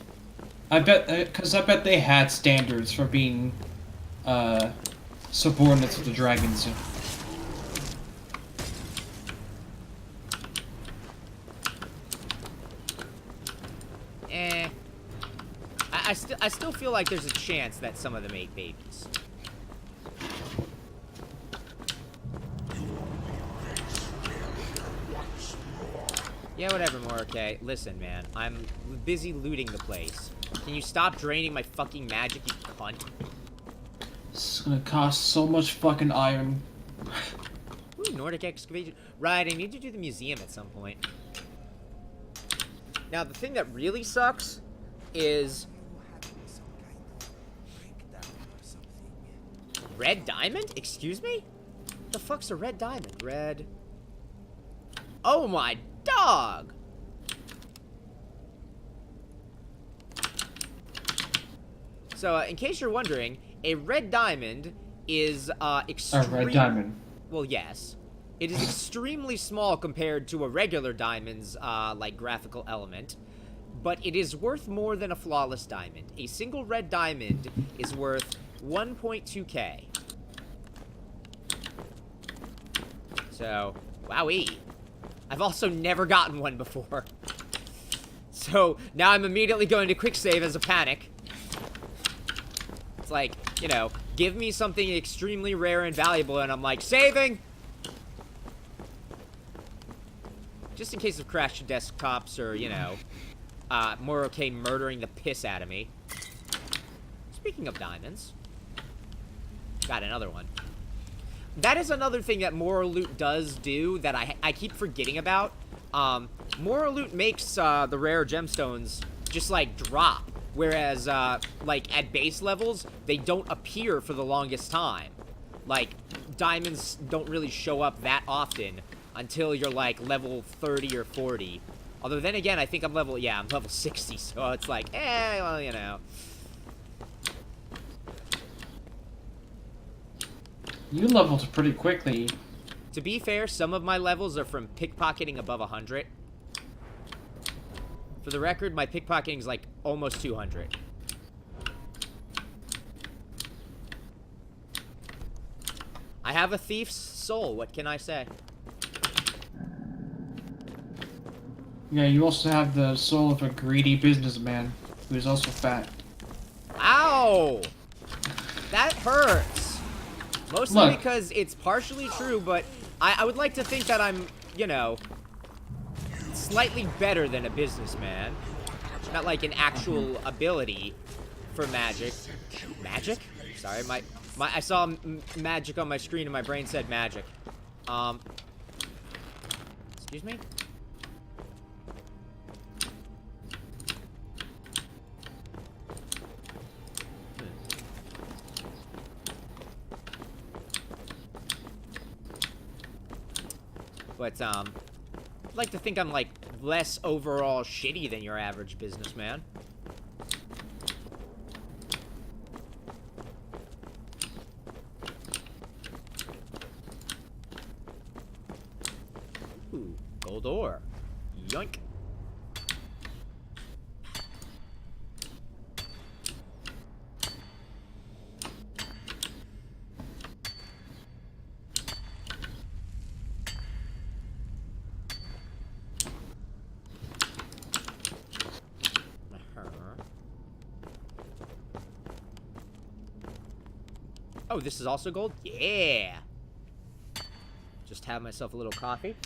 I bet, because I bet they had standards for being, subordinate to the dragons. eh. I still feel like there's a chance that some of them ate babies. Yeah, whatever, Morike. Listen, man. I'm busy looting the place. Can you stop draining my fucking magic, you cunt? It's gonna cost so much fucking iron. Ooh, Nordic excavation. Right, I need to do the museum at some point. Now, the thing that really sucks is... Red diamond? Excuse me? The fuck's a red diamond? Red... Oh my dog! So, in case you're wondering, a red diamond is, A red diamond. Well, yes. It is extremely small compared to a regular diamond's, like, graphical element. But it is worth more than a flawless diamond. A single red diamond is worth 1.2k. So, wowee. I've also never gotten one before. So, now I'm immediately going to quick save as a panic. It's like, you know, give me something extremely rare and valuable, and I'm like, saving! Just in case of crashed desktops or, you know, Morike murdering the piss out of me. Speaking of diamonds. Got another one. That is another thing that Moral Loot does do that I keep forgetting about. Moral Loot makes the rare gemstones just, like, drop. Whereas, like, at base levels, they don't appear for the longest time. Like, diamonds don't really show up that often until you're, like, level 30 or 40. Although, then again, I think I'm level 60, so it's like, well, you know. You leveled pretty quickly. To be fair, some of my levels are from pickpocketing above 100. For the record, my pickpocketing is like almost 200. I have a thief's soul, what can I say? Yeah, you also have the soul of a greedy businessman who is also fat. Ow! That hurts. Mostly Look. because it's partially true, but I would like to think that I'm, you know, slightly better than a businessman. Not like an actual ability for magic. Magic? Sorry, I saw magic on my screen and my brain said magic. Excuse me? But, I'd like to think I'm, like, less overall shitty than your average businessman. Ooh, gold ore. Yoink. Oh, this is also gold? Yeah! Just have myself a little coffee.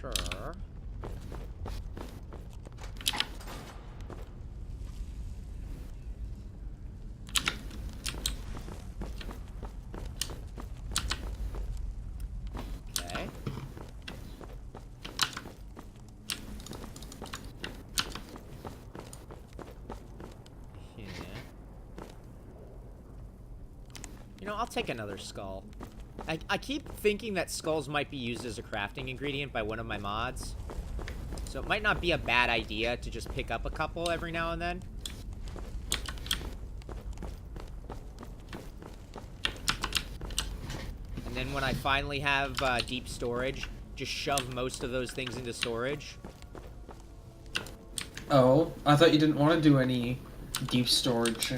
Sure. Okay. Yeah. You know, I'll take another skull. I keep thinking that skulls might be used as a crafting ingredient by one of my mods. So it might not be a bad idea to just pick up a couple every now and then. And then when I finally have deep storage, just shove most of those things into storage. Oh, I thought you didn't want to do any deep storage.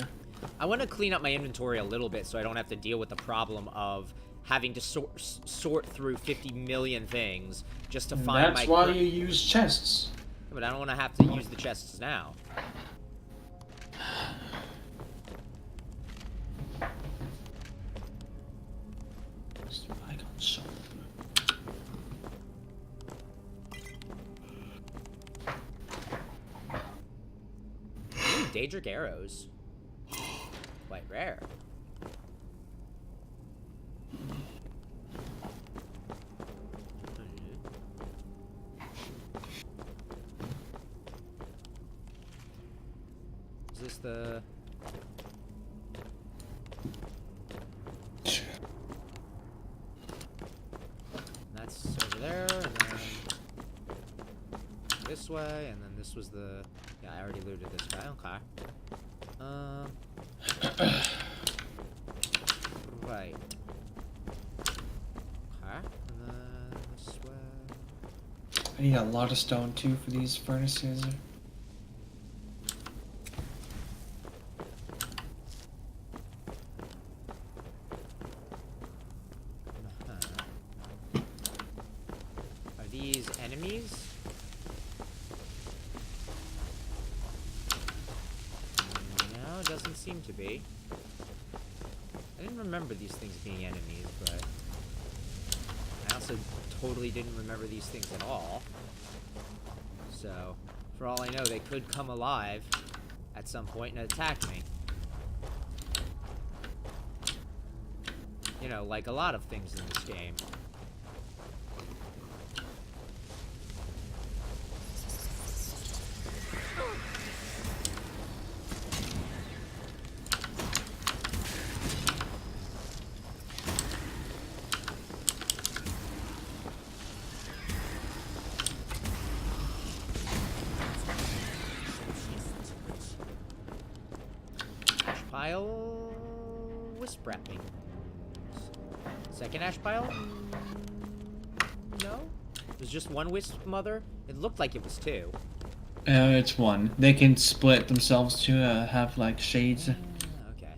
I want to clean up my inventory a little bit so I don't have to deal with the problem of having to sort through 50 million things just to find That's why you use chests. But I don't want to have to use the chests now. Ooh, Daedric arrows. Quite rare. Is this the... That's over there, and then this way, and then this was the... Yeah, I already looted this guy. Okay. Right. Okay, and then this way. I need a lot of stone too for these furnaces. Are these enemies? No, it doesn't seem to be. I didn't remember these things being enemies, but I also totally didn't remember these things at all. So, for all I know, they could come alive at some point and attack me. You know, like a lot of things in this game. Pile... wisp wrapping. Second ash pile? No? It was just one wisp mother? It looked like it was two. It's one. They can split themselves to have like shades. Okay.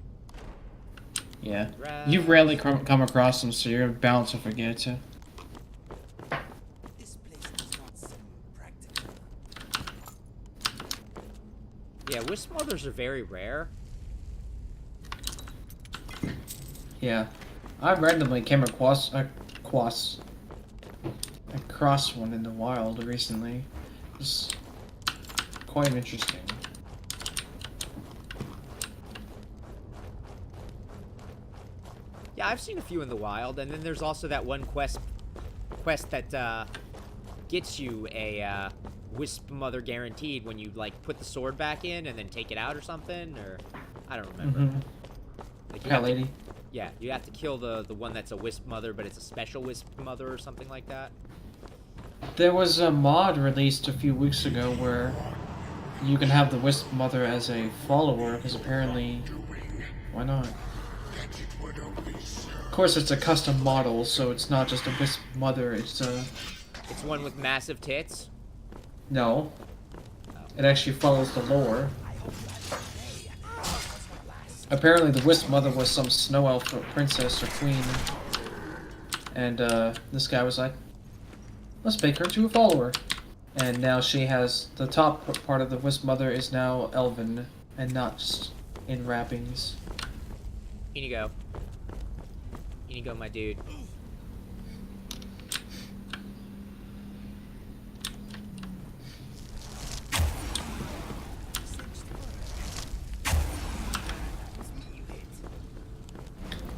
Yeah. You rarely come across them, so you're bound to forget. This place does not seem practical. Yeah, wisp mothers are very rare. Yeah. I randomly came across one in the wild recently. It's quite interesting. Yeah, I've seen a few in the wild, and then there's also that one quest that gets you a wisp mother guaranteed when you like put the sword back in and then take it out or something, or I don't remember. Like, you Yeah, have to- lady. Yeah, you have to kill the one that's a wisp mother, but it's a special wisp mother or something like that. There was a mod released a few weeks ago where you can have the Wisp Mother as a follower, because apparently... Why not? Of course, it's a custom model, so it's not just a Wisp Mother, it's a... It's one with massive tits. No. It actually follows the lore. Apparently the Wisp Mother was some snow elf or princess or queen. And this guy was like, let's make her to a follower. And now she has, the top part of the Wisp Mother is now elven and not just in wrappings. Inigo. Inigo, my dude.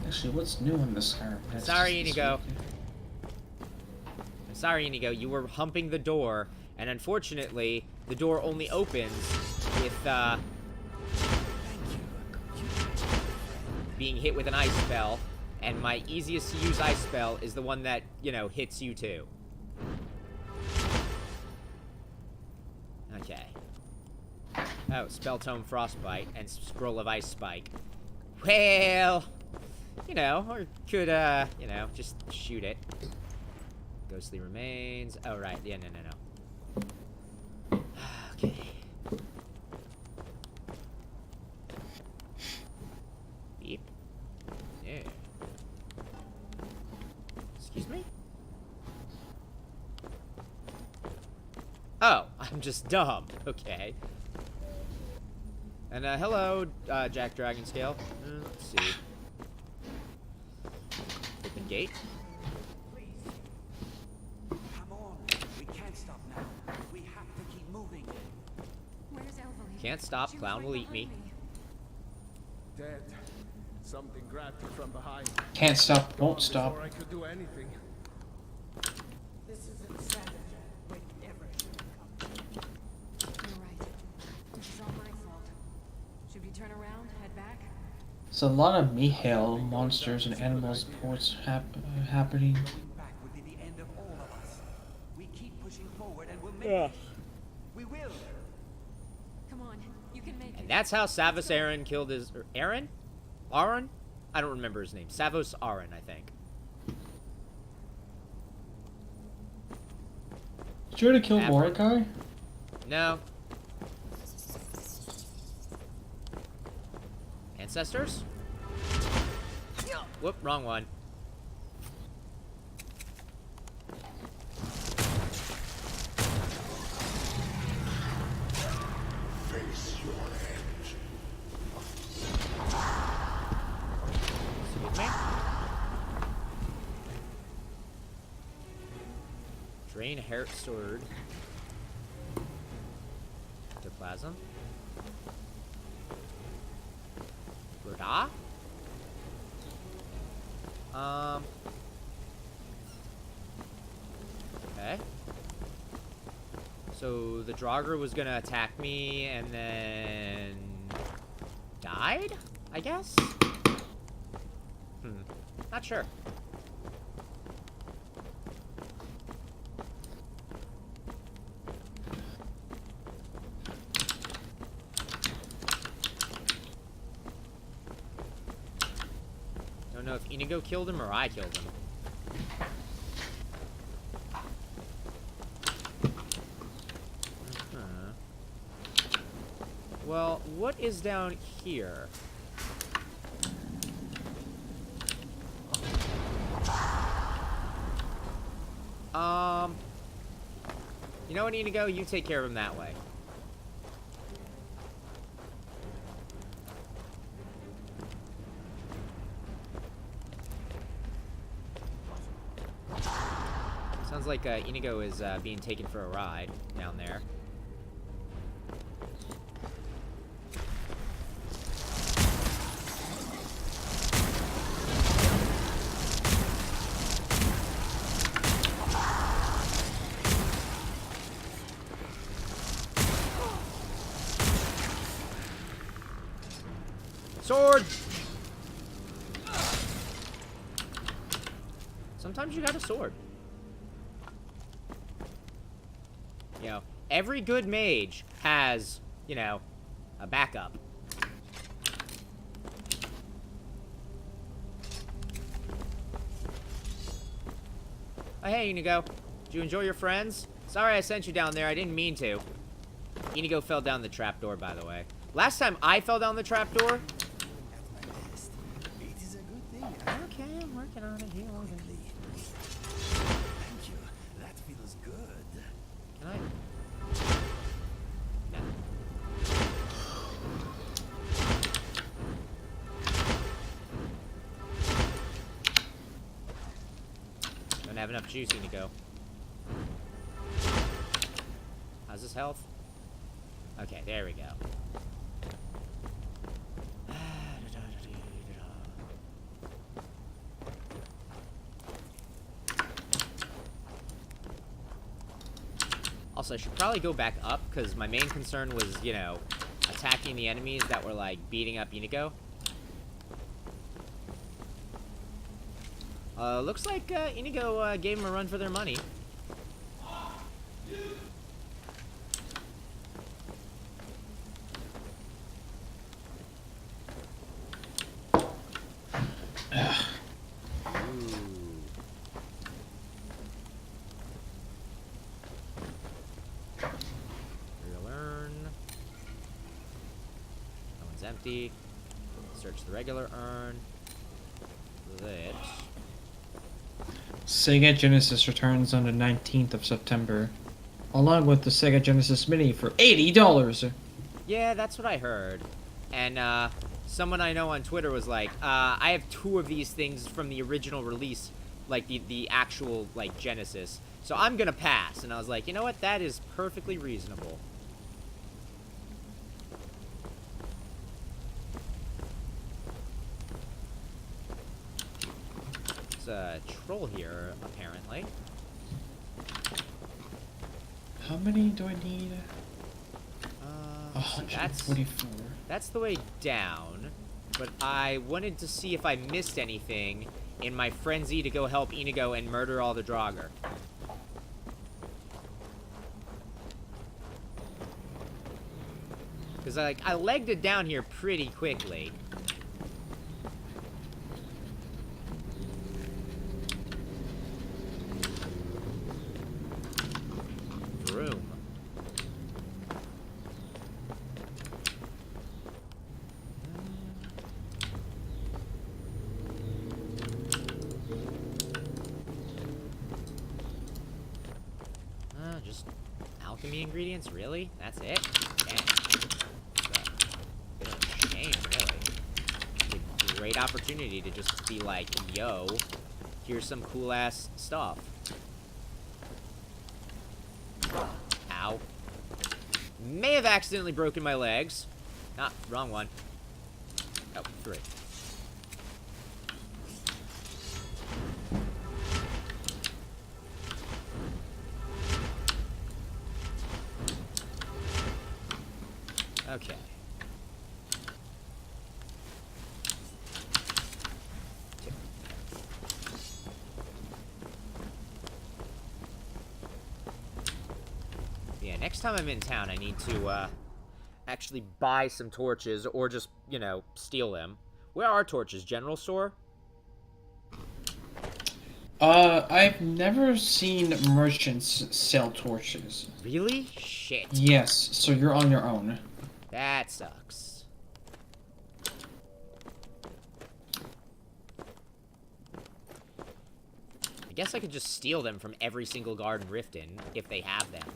Actually, what's new in this Skyrim? That's Sorry, just this Inigo. week. I'm sorry, Inigo. You were humping the door, and unfortunately, the door only opens with, being hit with an ice spell. And my easiest to use ice spell is the one that, you know, hits you too. Okay. Oh, Spell Tome Frostbite and Scroll of Ice Spike. Well, you know, or could, you know, just shoot it. Ghostly Remains. Oh, right. Yeah, no. Okay. Beep. Yeah. Excuse me? Oh, I'm just dumb. Okay. And, hello, Jack Dragonscale. Let's see. Open gate. Come on. We can't stop now. We have to keep moving. Where's Elvery? Can't stop. She was Clown right will eat behind me. Dead. Something grabbed her from behind. Can't stop, Gone won't stop. before I could do anything. This is insanity. We never should have come. You're right. This is all my fault. Should we turn around, head back? There's a lot of Mihale monsters and animals ports happening. Going back would be the end of all of us. We keep pushing forward and we'll make it. We will. Come on, you can make it. And that's how Savos Aran killed his... Aaron? Aron? I don't remember his name. Savos Aran, I think. Did you already kill Aberrant. Mordecai? No. Ancestors? Whoop, wrong one. Face your end. Excuse me? Drain Heart Sword. Ectoplasm. Roda? Okay. So the Draugr was gonna attack me and then died, I guess? Not sure. Don't know if Inigo killed him or I killed him. Well, what is down here? You know what, Inigo? You take care of him that way. Sounds like Inigo is being taken for a ride down there. Sword! Sometimes you got a sword. You know, every good mage has, you know, a backup. Oh, hey, Inigo. Did you enjoy your friends? Sorry I sent you down there. I didn't mean to. Inigo fell down the trapdoor, by the way. Last time I fell down the trapdoor... It is a good thing. Okay, I'm working on it here. Thank you. That feels good. Can I? No. Don't have enough juice to go. How's his health? Okay, there we go. Also, I should probably go back up, because my main concern was, you know, attacking the enemies that were, like, beating up Inigo. Looks like Inigo gave him a run for their money. Empty. Search the regular urn. Lit. Sega Genesis returns on the 19th of September, along with the Sega Genesis Mini for $80. Yeah, that's what I heard. And someone I know on Twitter was like, I have 2 of these things from the original release, like the actual like Genesis. So I'm gonna pass. And I was like, you know what? That is perfectly reasonable. A troll here, apparently. How many do I need? 144. That's the way down, but I wanted to see if I missed anything in my frenzy to go help Inigo and murder all the Draugr. Because I legged it down here pretty quickly. Room. Just alchemy ingredients, really? That's it? Dang. Bit of a shame, really. It's a great opportunity to just be like, yo, here's some cool ass stuff. Ow. May have accidentally broken my legs. Ah, wrong one. Oh, 3. Okay. Yeah, next time I'm in town, I need to, actually buy some torches, or just, you know, steal them. Where are torches? General store? I've never seen merchants sell torches. Really? Shit. Yes, so you're on your own. That sucks. I guess I could just steal them from every single garden Riften, if they have them.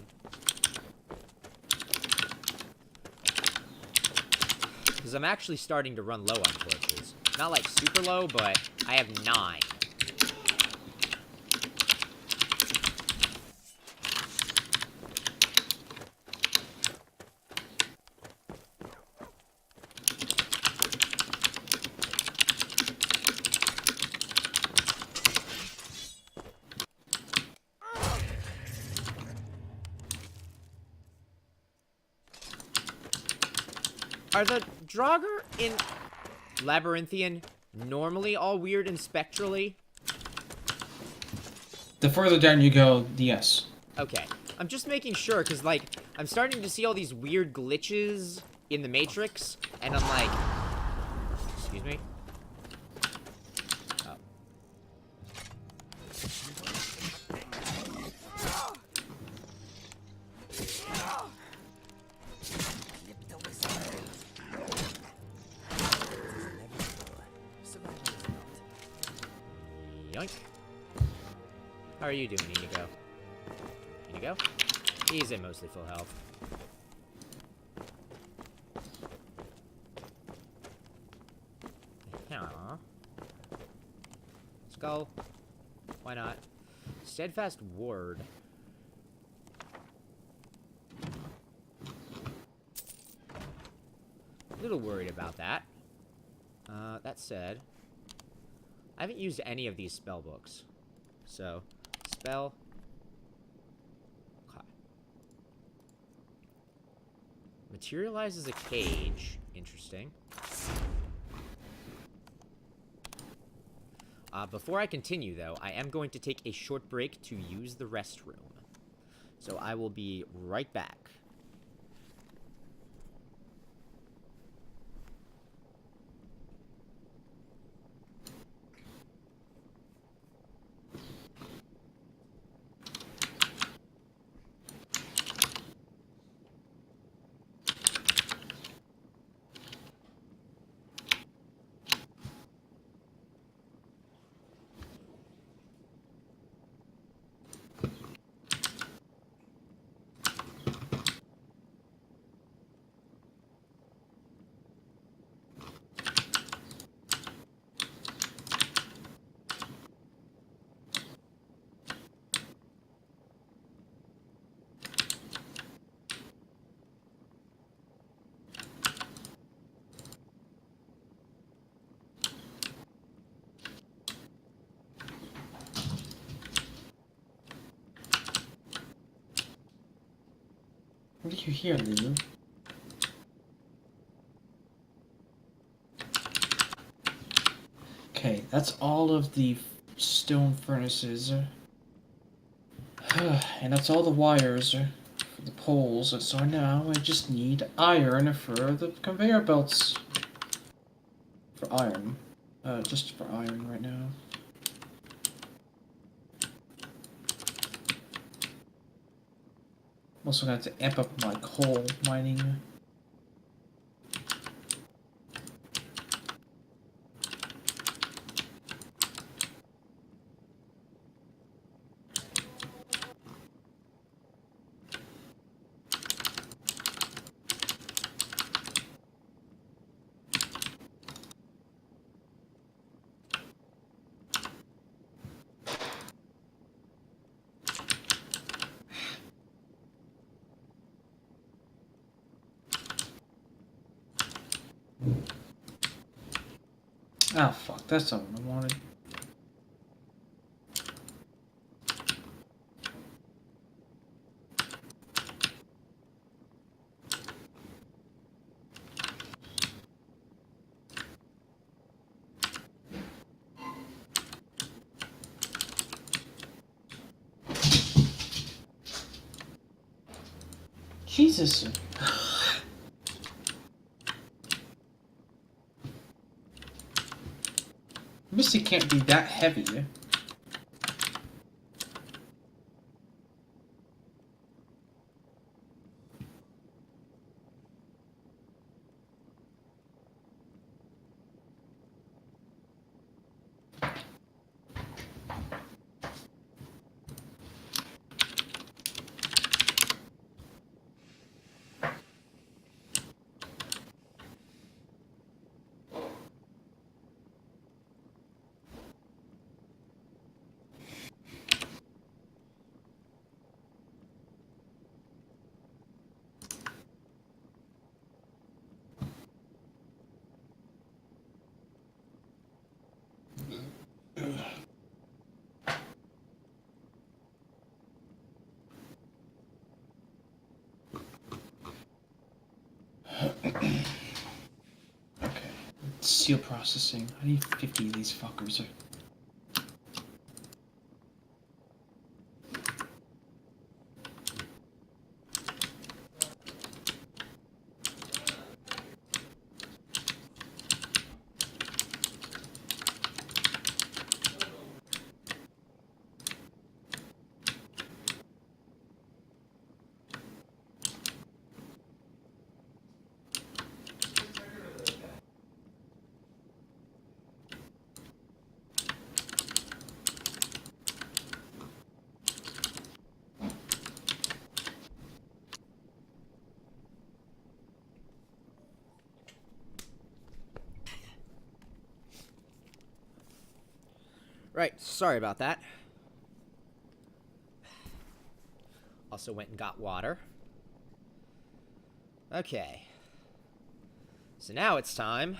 Because I'm actually starting to run low on torches. Not like super low, but I have 9. Are the Draugr in Labyrinthian normally all weird and spectrally? The further down you go, yes. Okay. I'm just making sure, because, like, I'm starting to see all these weird glitches in the Matrix, and I'm like... Excuse me? Oh. Yoink. How are you doing, Inigo? Inigo? He's at mostly full health. Huh. Skull. Why not? Steadfast ward. A little worried about that. That said, I haven't used any of these spell books. So, spell. Okay. Materializes a cage. Interesting. Before I continue, though, I am going to take a short break to use the restroom. So I will be right back. What do you hear, Lulu? Okay, that's all of the stone furnaces. And that's all the wires for the poles. So now I just need iron for the conveyor belts. For iron. Just for iron right now. I'm also going to have to amp up my coal mining. Ah, fuck, that's not what I wanted. Jesus. Missy can't be that heavy. Okay. Steel processing. I need 50 of these fuckers. Right, sorry about that. Also went and got water. Okay. So now it's time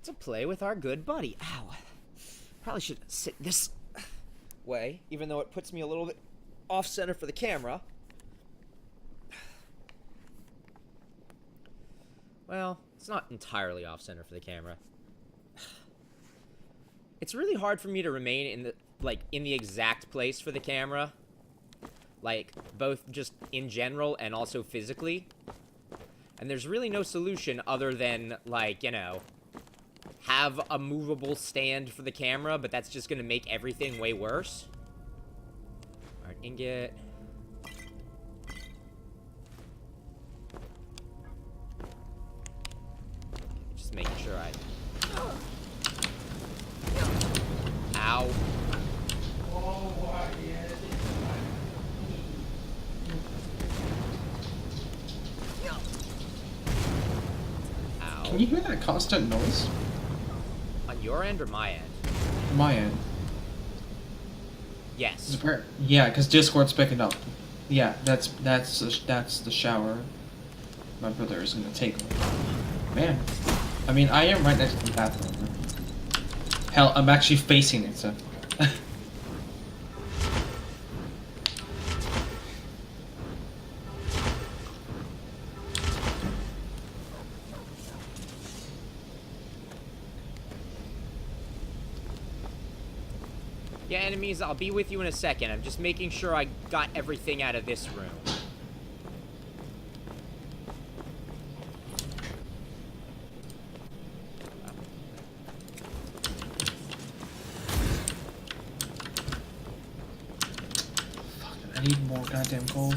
to play with our good buddy. Ow. Probably should sit this way, even though it puts me a little bit off-center for the camera. Well, it's not entirely off-center for the camera. It's really hard for me to remain in the, like, in the exact place for the camera. Like, both just in general and also physically. And there's really no solution other than, like, you know, have a movable stand for the camera, but that's just gonna make everything way worse. Alright, ingot. Just making sure I... Ow. Ow. Can you hear that constant noise? On your end or my end? My end. Yes. Yeah, because Discord's picking up. Yeah, that's the shower. My brother is gonna take. Man, I mean, I am right next to the bathroom. Hell, I'm actually facing it, so. Yeah, enemies, I'll be with you in a second. I'm just making sure I got everything out of this room. I need more goddamn coal.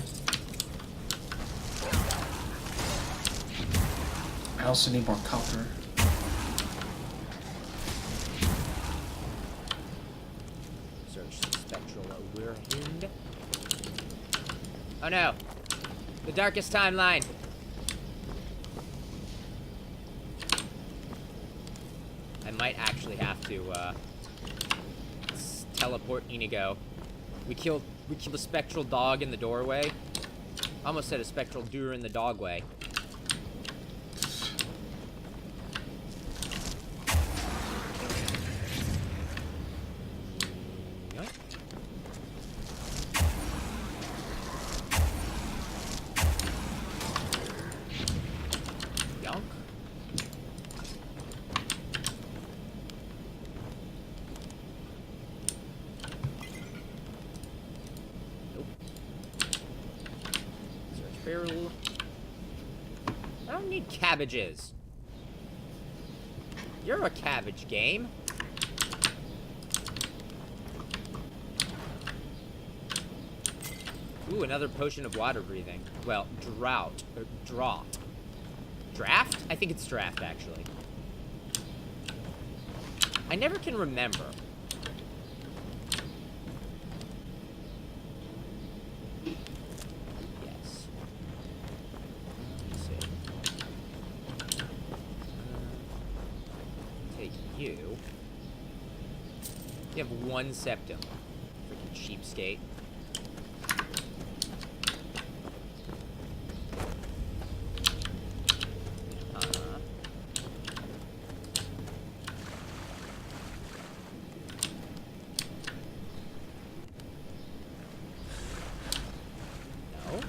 I also need more copper. Search the spectral overhand. Oh no! The darkest timeline! I might actually have to, teleport Inigo. We killed a spectral dog in the doorway. Almost said a spectral doer in the dogway. Yonk. Barrel. I don't need cabbages. You're a cabbage game. Ooh, another potion of water breathing. Well, drought. Or draught. Draft? I think it's draft, actually. I never can remember. You have one septum. Freaking cheapskate. No.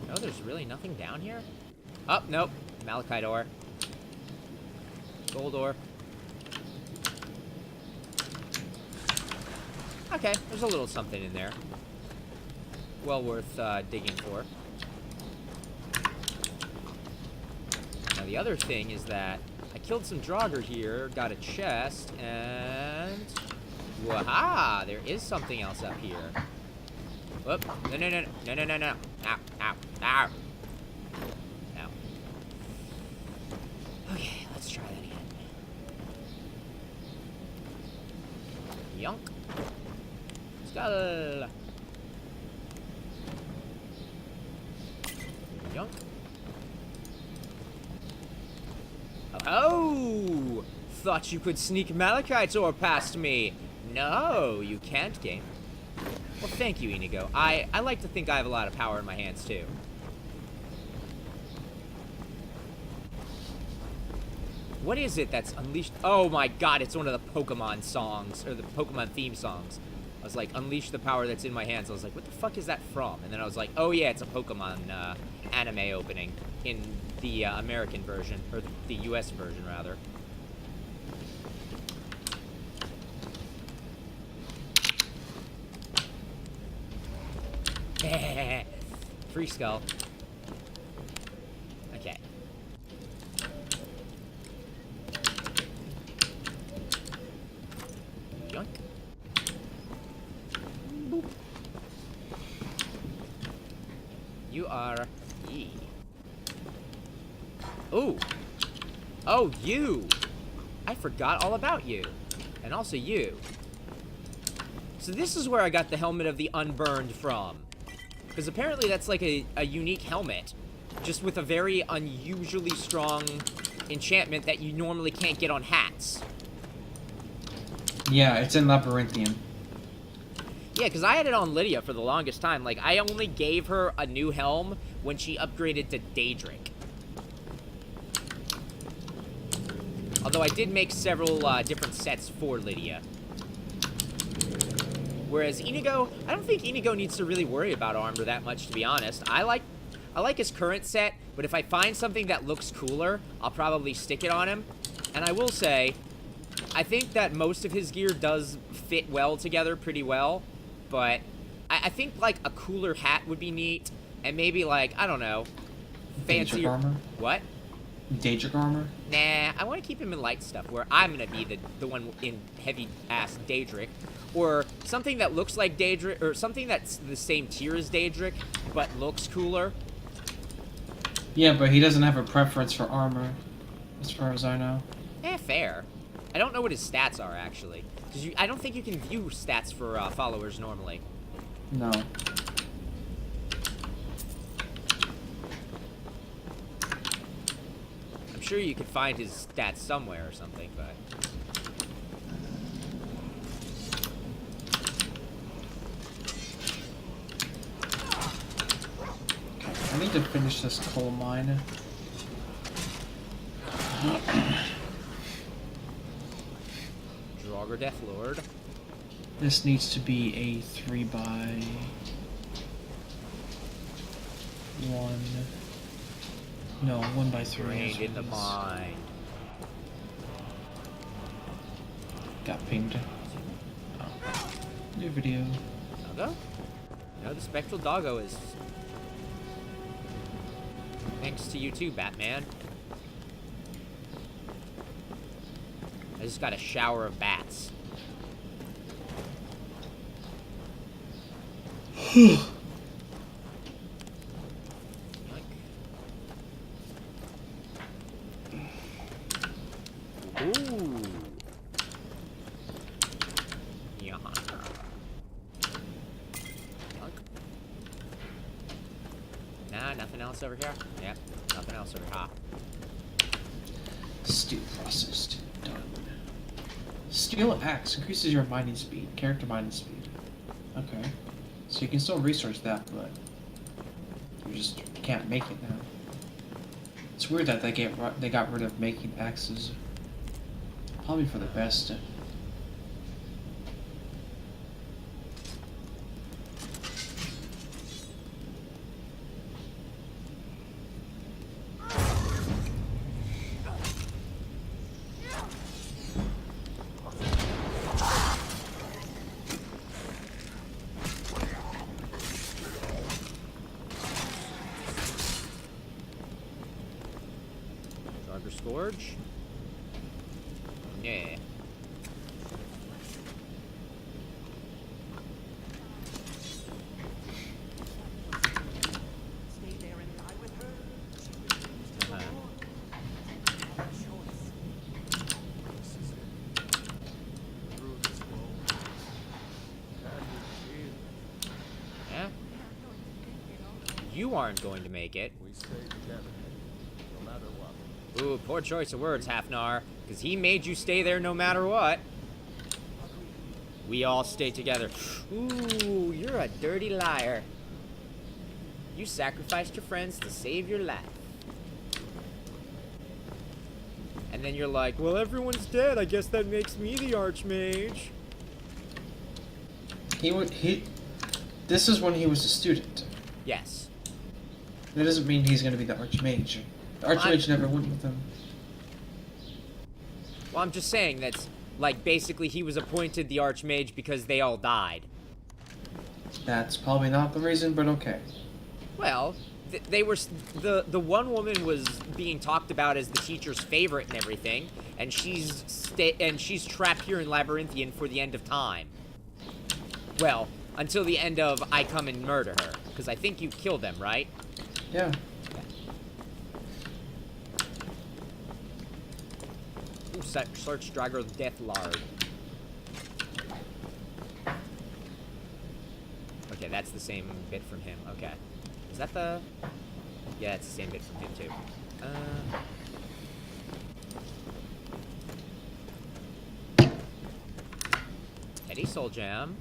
No, there's really nothing down here? Oh, nope. Malachite ore. Gold ore. Okay, there's a little something in there. Well worth digging for. Now the other thing is that I killed some Draugr here, got a chest, and... Waha! There is something else up here. Whoop. No, no, no, no, no, no, no. Ow, ow, ow. Okay, let's try that again. Yonk. Skull. Yonk. Oh! Thought you could sneak Malachite's ore past me. No, you can't, game. Well, thank you, Inigo. I like to think I have a lot of power in my hands, too. What is it that's unleashed? Oh my god, it's one of the Pokemon songs, or the Pokemon theme songs. I was like, unleash the power that's in my hands. I was like, what the fuck is that from? And then I was like, oh yeah, it's a Pokemon anime opening in the American version, or the US version, rather. Free skull. Okay. Yoink. Boop. You are E. Ooh. Oh, you. I forgot all about you. And also you. So this is where I got the Helmet of the Unburned from. Because apparently that's like a unique helmet. Just with a very unusually strong enchantment that you normally can't get on hats. Yeah, it's in Labyrinthian. Yeah, because I had it on Lydia for the longest time. Like, I only gave her a new helm when she upgraded to Daedric. Although I did make several different sets for Lydia. Whereas Inigo, I don't think Inigo needs to really worry about armor that much, to be honest. I like his current set, but if I find something that looks cooler, I'll probably stick it on him. And I will say, I think that most of his gear does fit well together pretty well, but I think, like, a cooler hat would be neat, and maybe, like, I don't know, fancier... Daedric armor? What? Daedric armor? Nah, I want to keep him in light stuff, where I'm going to be the one in heavy-ass Daedric. Or something that looks like Daedric, or something that's the same tier as Daedric, but looks cooler. Yeah, but he doesn't have a preference for armor, as far as I know. Fair. I don't know what his stats are, actually. Because I don't think you can view stats for followers normally. No. I'm sure you could find his stats somewhere or something, but... I need to finish this coal mine. Draugr Death Lord. This needs to be a 3x1. No, 1x3. Drained in the mind. Got pinged. Oh. New video. Doggo? No, the Spectral Doggo is... Thanks to you too, Batman. I just got a shower of bats. Ooh. Yeah. Nah, nothing else over here? Yep, nothing else over here. Steel processed. Done. Steel axe increases your mining speed, character mining speed. Okay. So you can still research that, but you just can't make it now. It's weird that they got rid of making axes. Probably for the best. Draugr Scourge? Yeah. Stay there and die with her? She refuses to go on. Our choice. This is it. Through this wall. That is it. Yeah? You aren't going to make it. We stay together. No matter what. Ooh, poor choice of words, Hafnar. Because he made you stay there no matter what. We all stay together. Ooh, you're a dirty liar. You sacrificed your friends to save your life. And then you're like, well, everyone's dead. I guess that makes me the Archmage. He. This is when he was a student. Yes. That doesn't mean he's gonna be the Archmage. The Archmage never went with him. Well, I'm just saying that's, like, basically he was appointed the Archmage because they all died. That's probably not the reason, but okay. Well, they were, the one woman was being talked about as the teacher's favorite and everything, and she's trapped here in Labyrinthian for the end of time. Well, until the end of I come and murder her, because I think you killed them, right? Yeah. Ooh, search Drago Death Lard. Okay, that's the same bit from him. Okay. Is that the... Yeah, it's the same bit from him, too. Eddie Soul Gem.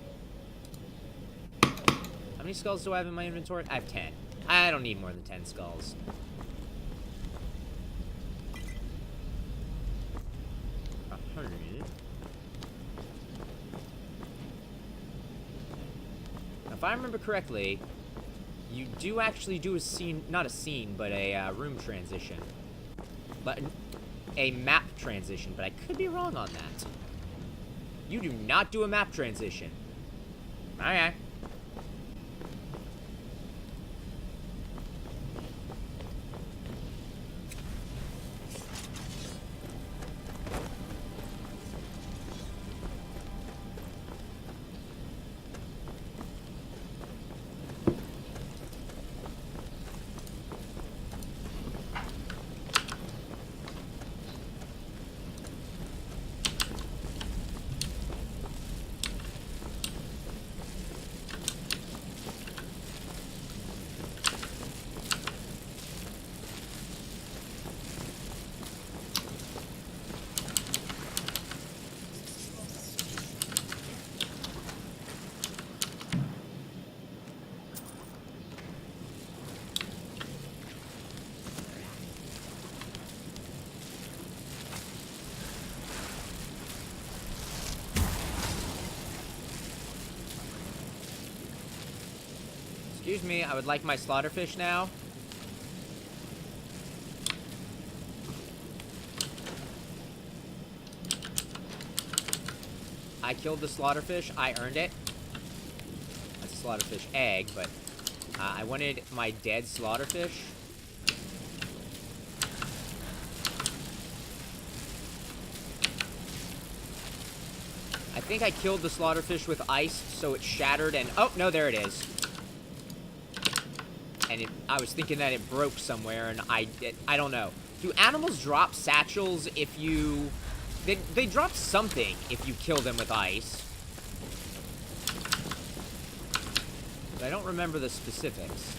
How many skulls do I have in my inventory? I have 10. I don't need more than 10 skulls. If I remember correctly, you do actually do a scene, not a scene, but a room transition. But a map transition, but I could be wrong on that. You do not do a map transition. Okay. Excuse me, I would like my slaughterfish now. I killed the slaughterfish. I earned it. That's a slaughterfish egg, but I wanted my dead slaughterfish. I think I killed the slaughterfish with ice, so it shattered and... Oh, no, there it is. And I was thinking that it broke somewhere, and I don't know. Do animals drop satchels if you... They drop something if you kill them with ice. But I don't remember the specifics.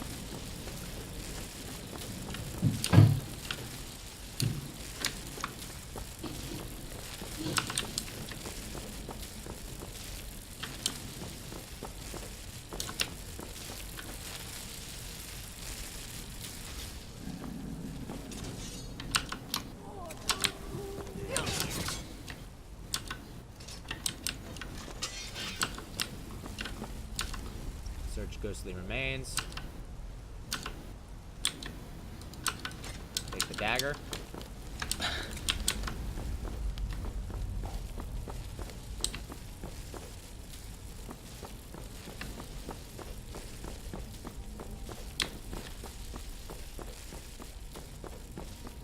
Search ghostly remains. Take the dagger.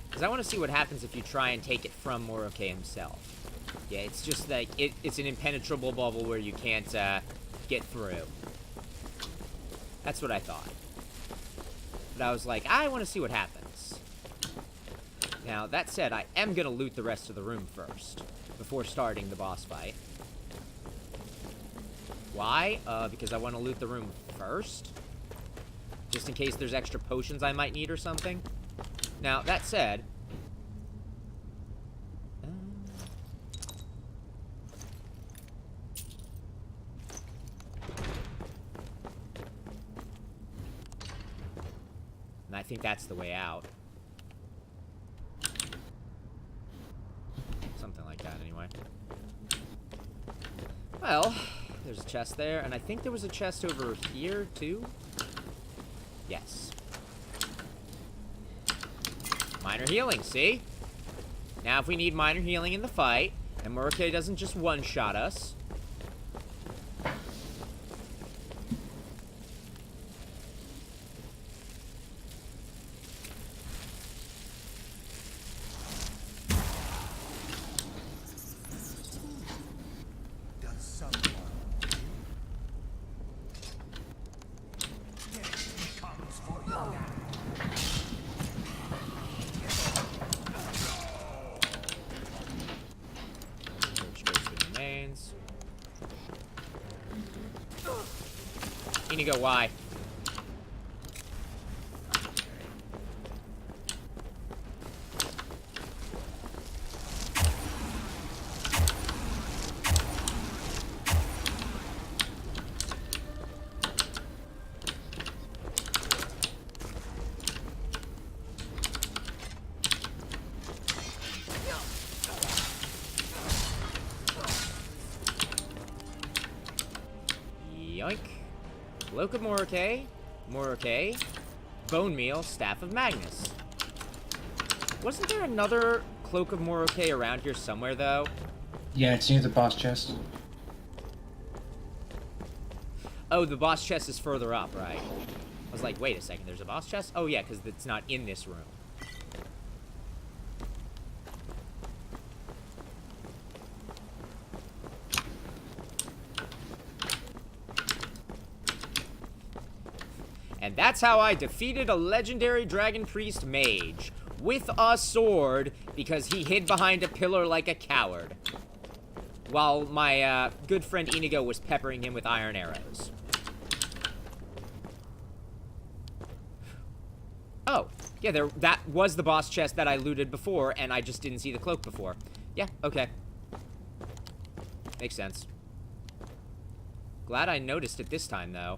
Because I want to see what happens if you try and take it from Moroke himself. Yeah, it's just like, it's an impenetrable bubble where you can't get through. That's what I thought. But I was like, I want to see what happens. Now, that said, I am going to loot the rest of the room first, before starting the boss fight. Why? Because I want to loot the room first? Just in case there's extra potions I might need or something. Now, that said... And I think that's the way out. Something like that, anyway. Well, there's a chest there, and I think there was a chest over here, too. Yes. Minor healing, see? Now if we need minor healing in the fight, and Murke doesn't just one-shot us... Does someone? Yes, he comes for you now. Remains. Inigo, why? Yoink. Cloak of Moroke. Moroke. Bone Meal. Staff of Magnus. Wasn't there another Cloak of Moroke around here somewhere, though? Yeah, it's near the boss chest. Oh, the boss chest is further up, right? I was like, wait a second, there's a boss chest? Oh, yeah, because it's not in this room. And that's how I defeated a legendary Dragon Priest mage. With a sword, because he hid behind a pillar like a coward. While my good friend Inigo was peppering him with iron arrows. Oh, yeah, that was the boss chest that I looted before, and I just didn't see the cloak before. Yeah, okay. Makes sense. Glad I noticed it this time, though.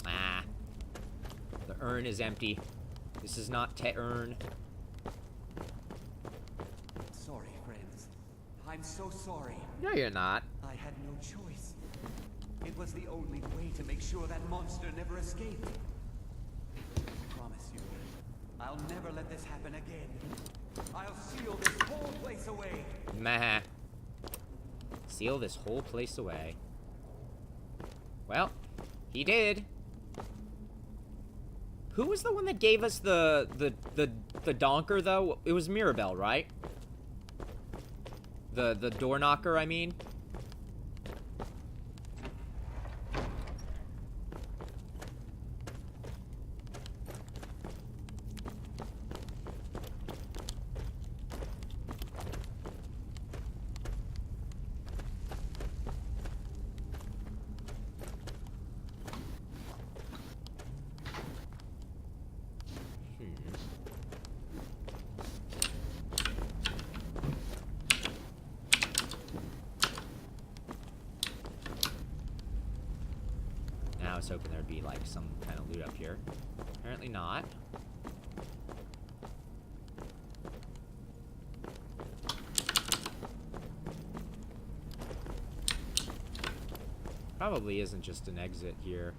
Ah. The urn is empty. This is not urn. Sorry, friends. I'm so sorry. No, you're not. I had no choice. It was the only way to make sure that monster never escaped. I promise you, I'll never let this happen again. I'll seal this whole place away. Meh. Seal this whole place away. Well, he did. Who was the one that gave us the donker, though? It was Mirabelle, right? The door knocker, I mean. I was hoping there'd be, like, some kind of loot up here. Apparently not. Probably isn't just an exit here.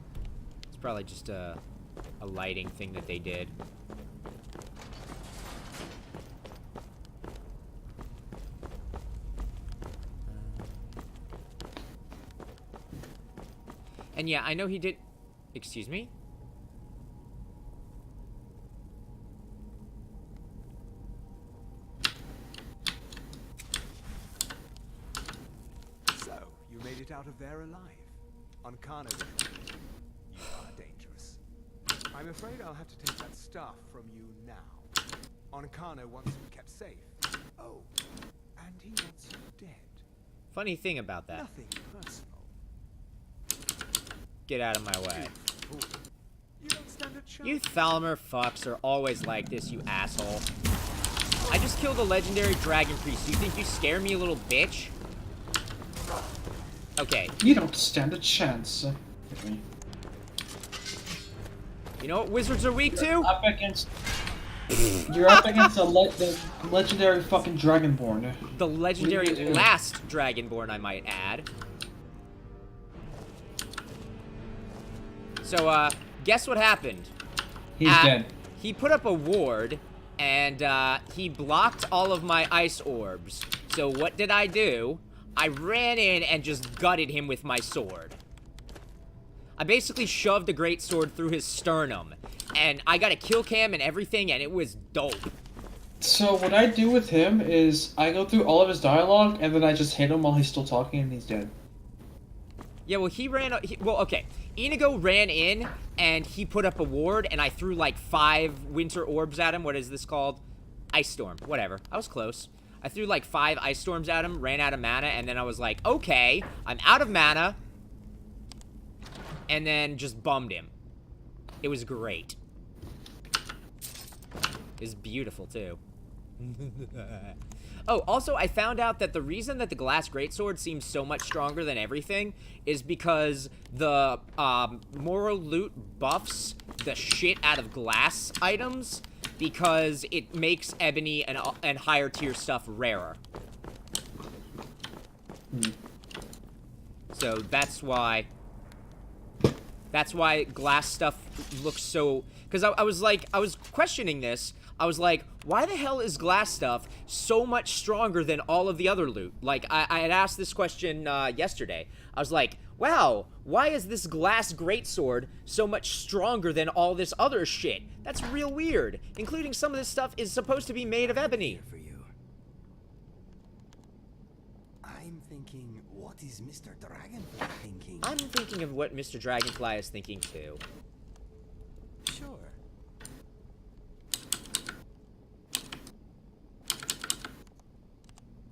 It's probably just a lighting thing that they did. And yeah, I know he did... Excuse me? So, you made it out of there alive. On Kana, then. You are dangerous. I'm afraid I'll have to take that stuff from you now. Onkano wants you kept safe. Oh, and he wants you dead. Funny thing about that. Nothing personal. Get out of my way. Fool. You don't stand a chance. You Thalmor fucks are always like this, you asshole. I just killed a legendary dragon priest. You think you scare me, a little bitch? Okay. You don't stand a chance. Hit me. You know what wizards are weak to? Up against. You're up against the legendary fucking Dragonborn. The legendary last Dragonborn, I might add. So, guess what happened? He's dead. He put up a ward, and he blocked all of my ice orbs. So what did I do? I ran in and just gutted him with my sword. I basically shoved a great sword through his sternum, and I got a kill cam and everything, and it was dope. So what I do with him is I go through all of his dialogue, and then I just hit him while he's still talking, and he's dead. Yeah, well, well, okay. Inigo ran in, and he put up a ward, and I threw, like, 5 winter orbs at him. What is this called? Ice Storm. Whatever. I was close. I threw, like, 5 Ice Storms at him, ran out of mana, and then I was like, okay, I'm out of mana. And then just bummed him. It was great. It was beautiful, too. Oh, also, I found out that the reason that the Glass Greatsword seems so much stronger than everything is because the moral loot buffs the shit out of glass items because it makes ebony and higher tier stuff rarer. So that's why glass stuff looks so... Because I was questioning this. I was like, why the hell is glass stuff so much stronger than all of the other loot? Like, I had asked this question yesterday. I was like, wow, why is this glass greatsword so much stronger than all this other shit? That's real weird. Including some of this stuff is supposed to be made of ebony. For you. I'm thinking, what is Mr. Dragonfly thinking? I'm thinking of what Mr. Dragonfly is thinking too. Sure.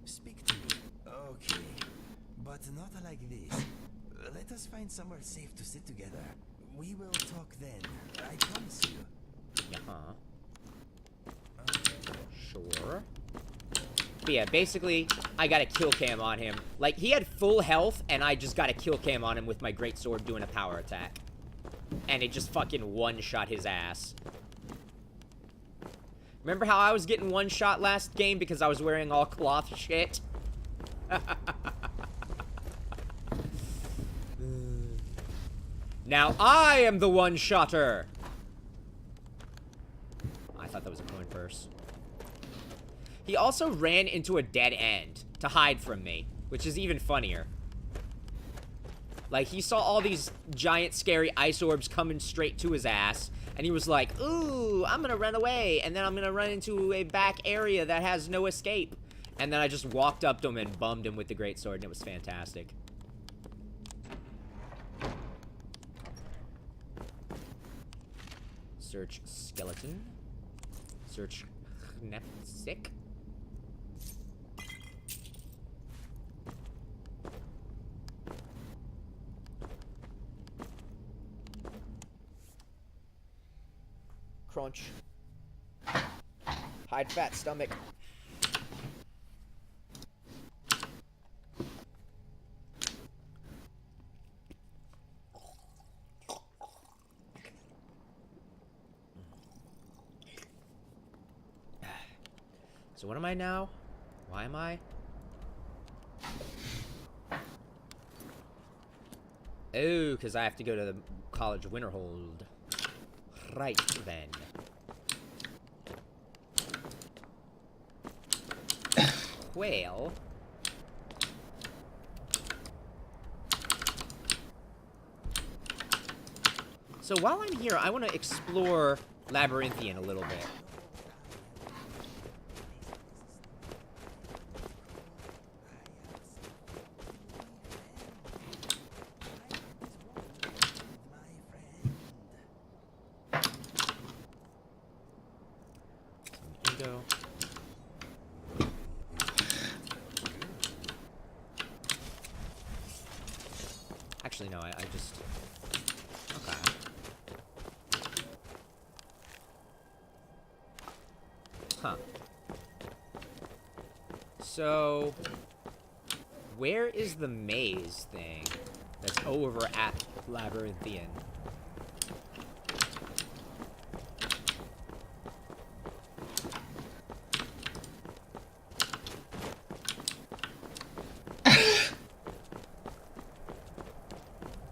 Speak to me. Okay. But not like this. Let us find somewhere safe to sit together. We will talk then. I promise you. Sure. But yeah, basically, I got a kill cam on him. Like, he had full health, and I just got a kill cam on him with my greatsword doing a power attack. And it just fucking one-shot his ass. Remember how I was getting one-shot last game because I was wearing all cloth shit? Now I am the one-shotter! I thought that was a coin purse. He also ran into a dead end to hide from me, which is even funnier. Like, he saw all these giant, scary ice orbs coming straight to his ass, and he was like, ooh, I'm gonna run away, and then I'm gonna run into a back area that has no escape. And then I just walked up to him and bummed him with the greatsword, and it was fantastic. Search skeleton. Search Knepsick. Crunch. Hide fat stomach. So what am I now? Why am I? Oh, because I have to go to the college Winterhold. Right then. Well. So while I'm here, I want to explore Labyrinthian a little bit. Actually, no, I just... Okay. Huh. So... Where is the maze thing that's over at Labyrinthian?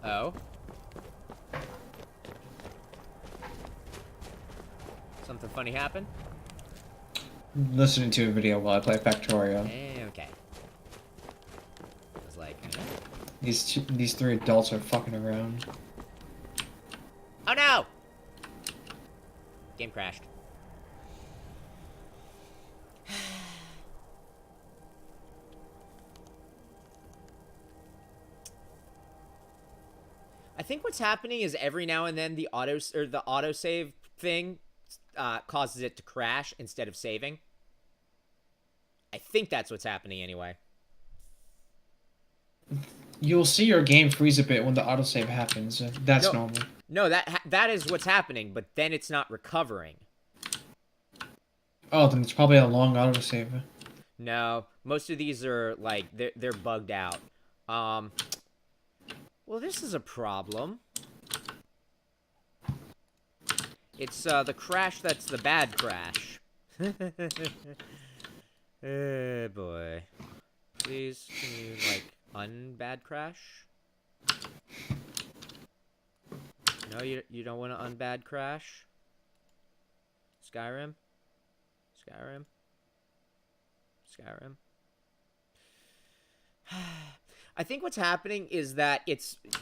Oh. Something funny happened? Listening to a video while I play Factorio. Okay. I was like, These three adults are fucking around. oh no! Game crashed. I think what's happening is every now and then the autosave thing causes it to crash instead of saving. I think that's what's happening anyway. You'll see your game freeze a bit when the autosave happens. That's normal. No, that is what's happening, but then it's not recovering. Oh, then it's probably a long autosave. No, most of these are like they're bugged out. Well, this is a problem. It's the crash that's the bad crash. Oh boy. Please, can you like unbad crash? No, you don't want to unbad crash? Skyrim? Skyrim? Skyrim? I think what's happening is that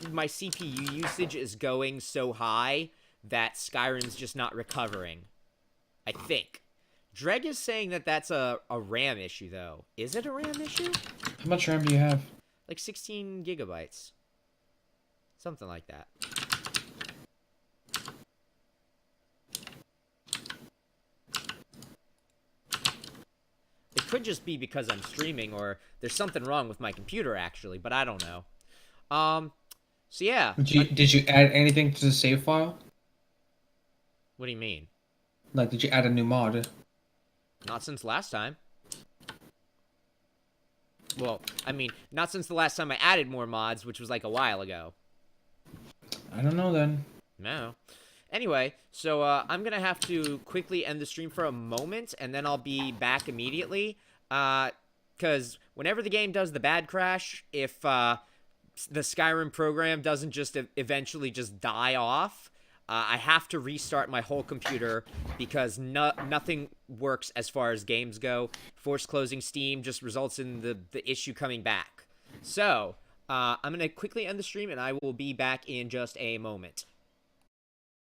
my CPU usage is going so high that Skyrim's just not recovering. I think. Dreg is saying that that's a RAM issue, though. Is it a RAM issue? How much RAM do you have? Like 16 gigabytes. Something like that. It could just be because I'm streaming, or there's something wrong with my computer, actually, but I don't know. So yeah. Did you add anything to the save file? What do you mean? Like, did you add a new mod? Not since last time. Well, I mean, not since the last time I added more mods, which was like a while ago. I don't know then. No. Anyway, so I'm going to have to quickly end the stream for a moment, and then I'll be back immediately. Because whenever the game does the bad crash, if the Skyrim program doesn't just eventually just die off, I have to restart my whole computer because nothing works as far as games go. Force closing Steam just results in the issue coming back. So, I'm going to quickly end the stream, and I will be back in just a moment.